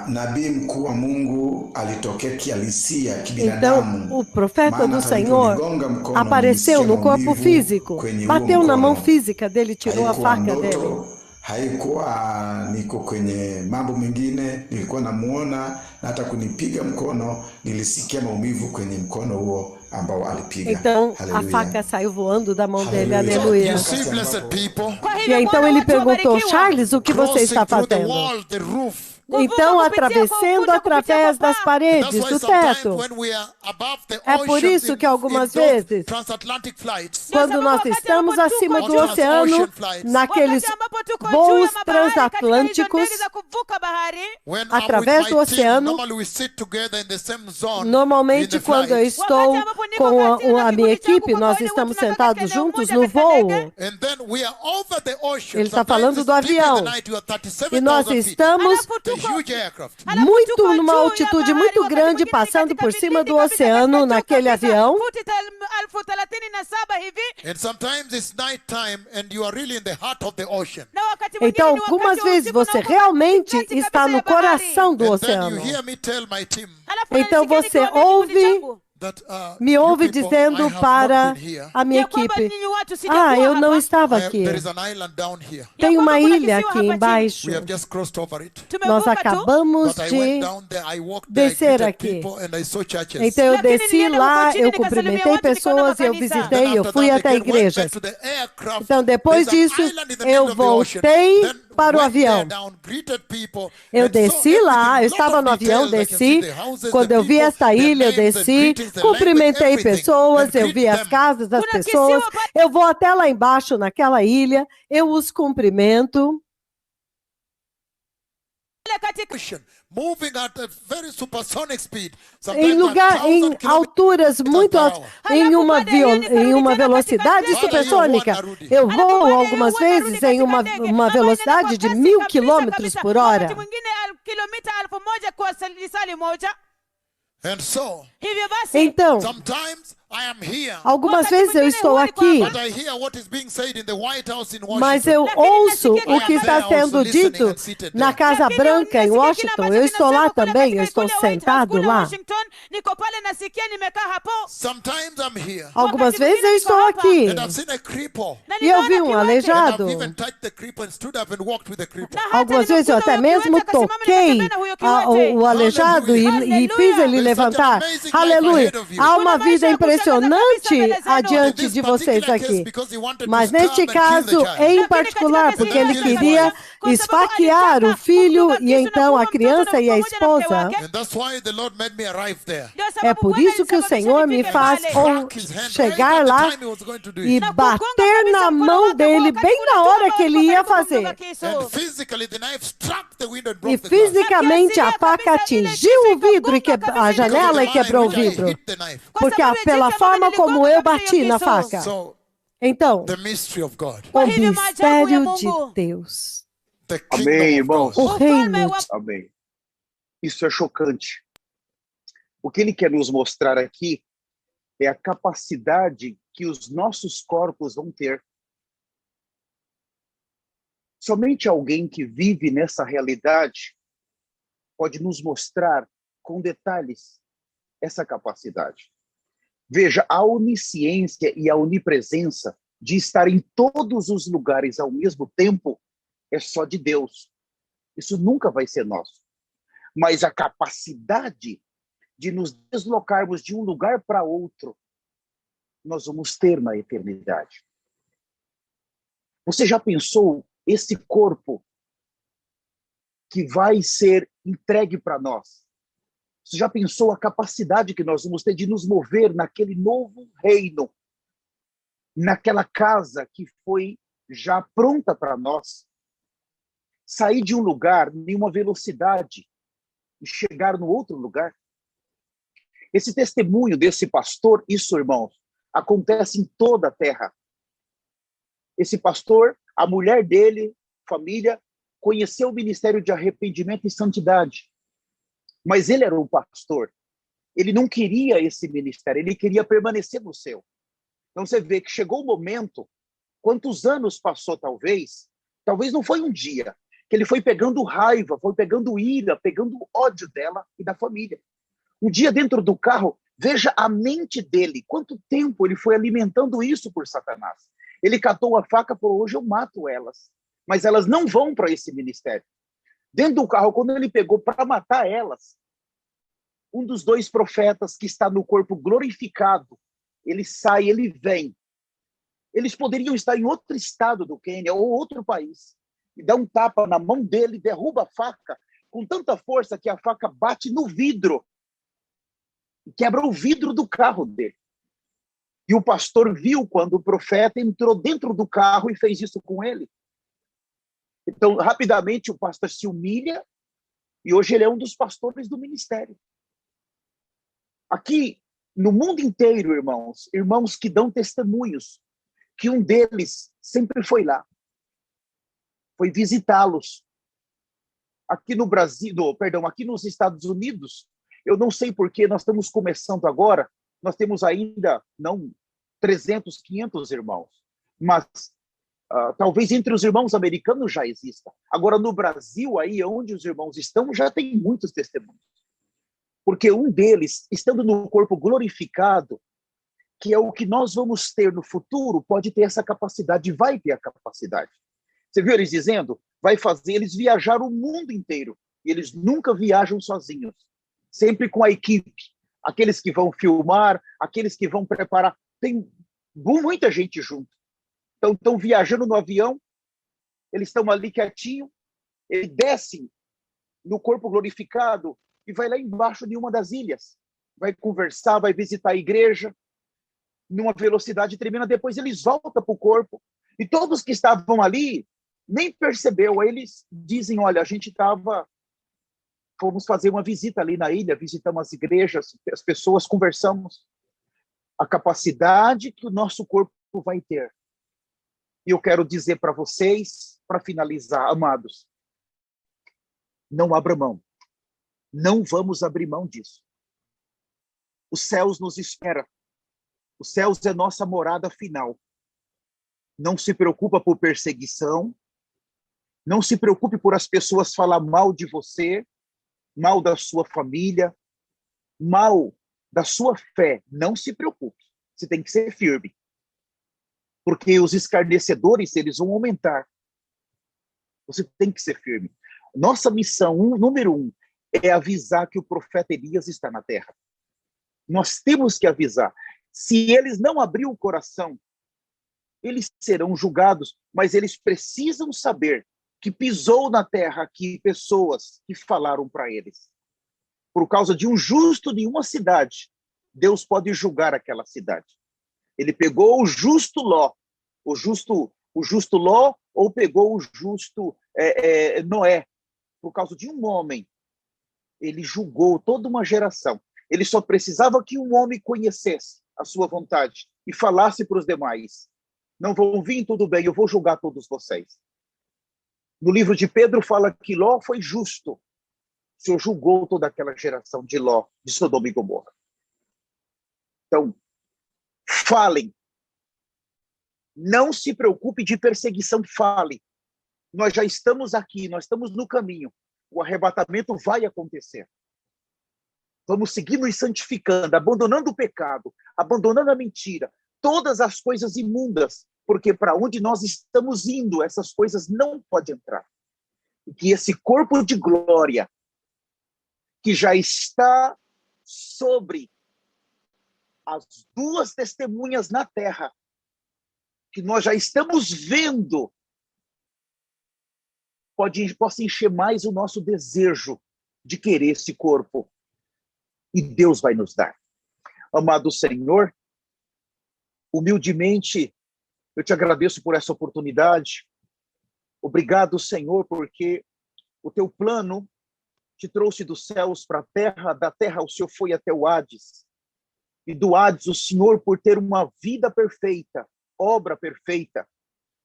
Nabii mkuu wa Mungu alitokea kihalisia, Então, kibinadamu. o profeta Maana do hata Senhor aliponigonga mkono, apareceu nilisikia no corpo maumivu físico, kwenye huo bateu na mão mkono. física dele, tirou a Haikuwa faca ndoto, dele. haikuwa niko kwenye mambo mengine, nilikuwa namuona, na hata kunipiga mkono nilisikia maumivu kwenye mkono huo ambao alipiga. Então, a Haleluya. faca saiu voando da mão dele, Aleluia. aleluia. you see, blessed people, E então ele perguntou, Charles, o que você crossing está through the fazendo? wall, the roof. Então, atravessando através das That's paredes, why do sometimes teto. when we are above the É por oceans isso que in algumas those vezes, transatlantic flights, quando nós estamos acima do Ocean oceano, flights. naqueles voos transatlânticos, when I'm através with do my team, oceano, normally we sit together in the same zone in normalmente the quando eu flight. estou com a minha equipe, nós estamos sentados juntos no voo. And then we are over the ocean. Ele está Sometimes falando it's do deep in the avião. night, you are E nós 37,000 feet. estamos huge aircraft. muito numa altitude muito grande, passando por cima do oceano naquele avião. And sometimes it's night time and you are really in the heart of the ocean. Então, algumas vezes você realmente está no coração do And then you oceano. hear me tell my team Então você me ouve dizendo para a minha equipe: ah, eu não estava aqui. there is an island down here. Tem uma ilha aqui embaixo. We have just crossed over it. Nós acabamos But I went de down there, I walked there, I descer greeted aqui. people and I saw churches. Então eu desci lá, eu cumprimentei pessoas, eu visitei, eu fui até igrejas. Então depois disso, eu voltei para o avião. Eu desci lá, eu estava no avião, desci. Quando eu vi essa ilha, eu desci, cumprimentei pessoas, eu vi as casas das pessoas. Eu vou até lá embaixo, naquela ilha, eu os cumprimento. Moving at a very supersonic speed. Em alturas muito altas, em uma velocidade supersônica. Eu voo algumas vezes em uma velocidade de 1000 quilômetros por hora. Então, algumas vezes eu estou aqui, mas eu ouço o que está sendo dito na Casa Branca, em Washington. Eu estou lá também, eu estou sentado lá. Algumas vezes eu estou aqui e eu vi um aleijado. Algumas vezes eu até mesmo toquei o aleijado e fiz ele levantar. Aleluia! Há uma vida impressionante adiante de vocês aqui. Mas neste caso, em particular, porque ele queria esfaquear o filho e então a criança e a esposa. É por isso que o Senhor me faz chegar lá e bater na mão dele bem na hora que ele ia fazer. E fisicamente a faca atingiu o vidro, a janela e quebrou o vidro. Porque pela forma como eu bati na faca. Então, o mistério de Deus. Amém, irmãos. O reino. Amém. Isso é chocante. O que ele quer nos mostrar aqui é a capacidade que os nossos corpos vão ter. Somente alguém que vive nessa realidade pode nos mostrar com detalhes essa capacidade. Veja, a onisciência e a onipresença de estar em todos os lugares ao mesmo tempo é só de Deus. Isso nunca vai ser nosso. Mas a capacidade de nos deslocarmos de um lugar para outro, nós vamos ter na eternidade. Você já pensou esse corpo que vai ser entregue para nós? Você já pensou a capacidade que nós vamos ter de nos mover naquele novo reino, naquela casa que foi já pronta para nós? Sair de um lugar em uma velocidade e chegar no outro lugar? Esse testemunho desse pastor, isso, irmãos, acontece em toda a terra. Esse pastor, a mulher dele, família, conheceu o ministério de arrependimento e santidade. Mas ele era um pastor. Ele não queria esse ministério, ele queria permanecer no seu. Então você vê que chegou o momento, quantos anos passou talvez não foi um dia, que ele foi pegando raiva, foi pegando ira, pegando ódio dela e da família. Um dia dentro do carro, veja a mente dele, quanto tempo ele foi alimentando isso por Satanás. Ele catou a faca e falou: hoje eu mato elas, mas elas não vão para esse ministério. Dentro do carro, quando ele pegou para matar elas, um dos dois profetas que está no corpo glorificado, ele sai, ele vem. Eles poderiam estar em outro estado do Quênia ou outro país. E dá um tapa na mão dele, derruba a faca com tanta força que a faca bate no vidro. E quebra o vidro do carro dele. E o pastor viu quando o profeta entrou dentro do carro e fez isso com ele. Então, rapidamente, o pastor se humilha e hoje ele é um dos pastores do ministério. Aqui, no mundo inteiro, irmãos que dão testemunhos, que um deles sempre foi lá, foi visitá-los. aqui no Brasil, aqui nos Estados Unidos, eu não sei porque nós estamos começando agora, nós temos ainda, não 300, 500 irmãos, mas talvez entre os irmãos americanos já exista. Agora, no Brasil, aí onde os irmãos estão, já tem muitos testemunhos. Porque um deles, estando no corpo glorificado, que é o que nós vamos ter no futuro, pode ter essa capacidade, vai ter a capacidade. Você viu eles dizendo? Vai fazer eles viajar o mundo inteiro. E eles nunca viajam sozinhos. Sempre com a equipe. Aqueles que vão filmar, aqueles que vão preparar. Tem muita gente junto. Então, estão viajando no avião, eles estão ali quietinho, eles descem no corpo glorificado e vai lá embaixo de uma das ilhas. Vai conversar, vai visitar a igreja, numa velocidade tremenda. Depois eles voltam para o corpo. E todos que estavam ali nem percebeu. Eles dizem, olha, a gente fomos fazer uma visita ali na ilha, visitamos as igrejas, as pessoas, conversamos. A capacidade que o nosso corpo vai ter. E eu quero dizer para vocês, para finalizar, amados, não abra mão. Não vamos abrir mão disso. Os céus nos esperam. Os céus é nossa morada final. Não se preocupa por perseguição. Não se preocupe por as pessoas falar mal de você, mal da sua família, mal da sua fé. Não se preocupe. Você tem que ser firme. Porque os escarnecedores, eles vão aumentar. Você tem que ser firme. Nossa missão, número 1, é avisar que o profeta Elias está na terra. Nós temos que avisar. Se eles não abrir o coração, eles serão julgados, mas eles precisam saber que pisou na terra aqui pessoas que falaram para eles. Por causa de um justo de uma cidade, Deus pode julgar aquela cidade. Ele pegou o justo Ló, o justo Ló, ou pegou o justo Noé. Por causa de um homem, ele julgou toda uma geração. Ele só precisava que um homem conhecesse a sua vontade e falasse para os demais: não vão vir, tudo bem, eu vou julgar todos vocês. No livro de Pedro fala que Ló foi justo. O Senhor julgou toda aquela geração de Ló, de Sodoma e Gomorra. Então, falem. Não se preocupe de perseguição, fale. Nós já estamos aqui, nós estamos no caminho. O arrebatamento vai acontecer. Vamos seguir nos santificando, abandonando o pecado, abandonando a mentira, todas as coisas imundas, porque para onde nós estamos indo, essas coisas não podem entrar. E que esse corpo de glória, que já está sobre as duas testemunhas na terra, que nós já estamos vendo, possa encher mais o nosso desejo de querer esse corpo. E Deus vai nos dar. Amado Senhor, humildemente, eu te agradeço por essa oportunidade. Obrigado, Senhor, porque o teu plano te trouxe dos céus para a terra, da terra o Senhor foi até o Hades. E do Hades, o Senhor, por ter uma vida perfeita, obra perfeita,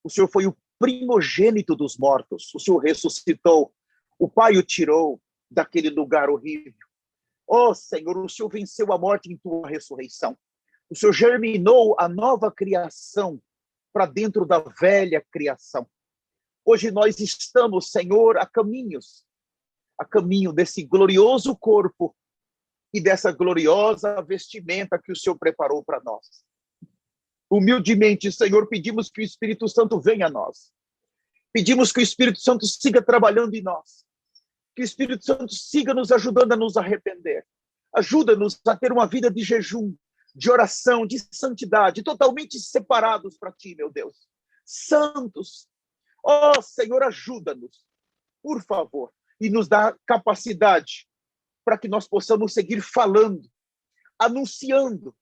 o Senhor foi o primogênito dos mortos. O Senhor ressuscitou. O Pai o tirou daquele lugar horrível. Oh, Senhor, o Senhor venceu a morte em tua ressurreição. O Senhor germinou a nova criação para dentro da velha criação. Hoje nós estamos, Senhor, a caminho desse glorioso corpo e dessa gloriosa vestimenta que o Senhor preparou para nós. Humildemente, Senhor, pedimos que o Espírito Santo venha a nós. Pedimos que o Espírito Santo siga trabalhando em nós. Que o Espírito Santo siga nos ajudando a nos arrepender. Ajuda-nos a ter uma vida de jejum, de oração, de santidade, totalmente separados para ti, meu Deus. Santos. Oh, Senhor, ajuda-nos, por favor, e nos dá capacidade para que nós possamos seguir falando, anunciando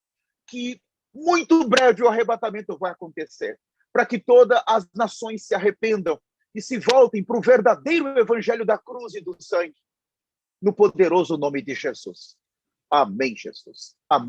que muito breve o arrebatamento vai acontecer, para que todas as nações se arrependam e se voltem para o verdadeiro evangelho da cruz e do sangue, no poderoso nome de Jesus. Amém, Jesus. Amém.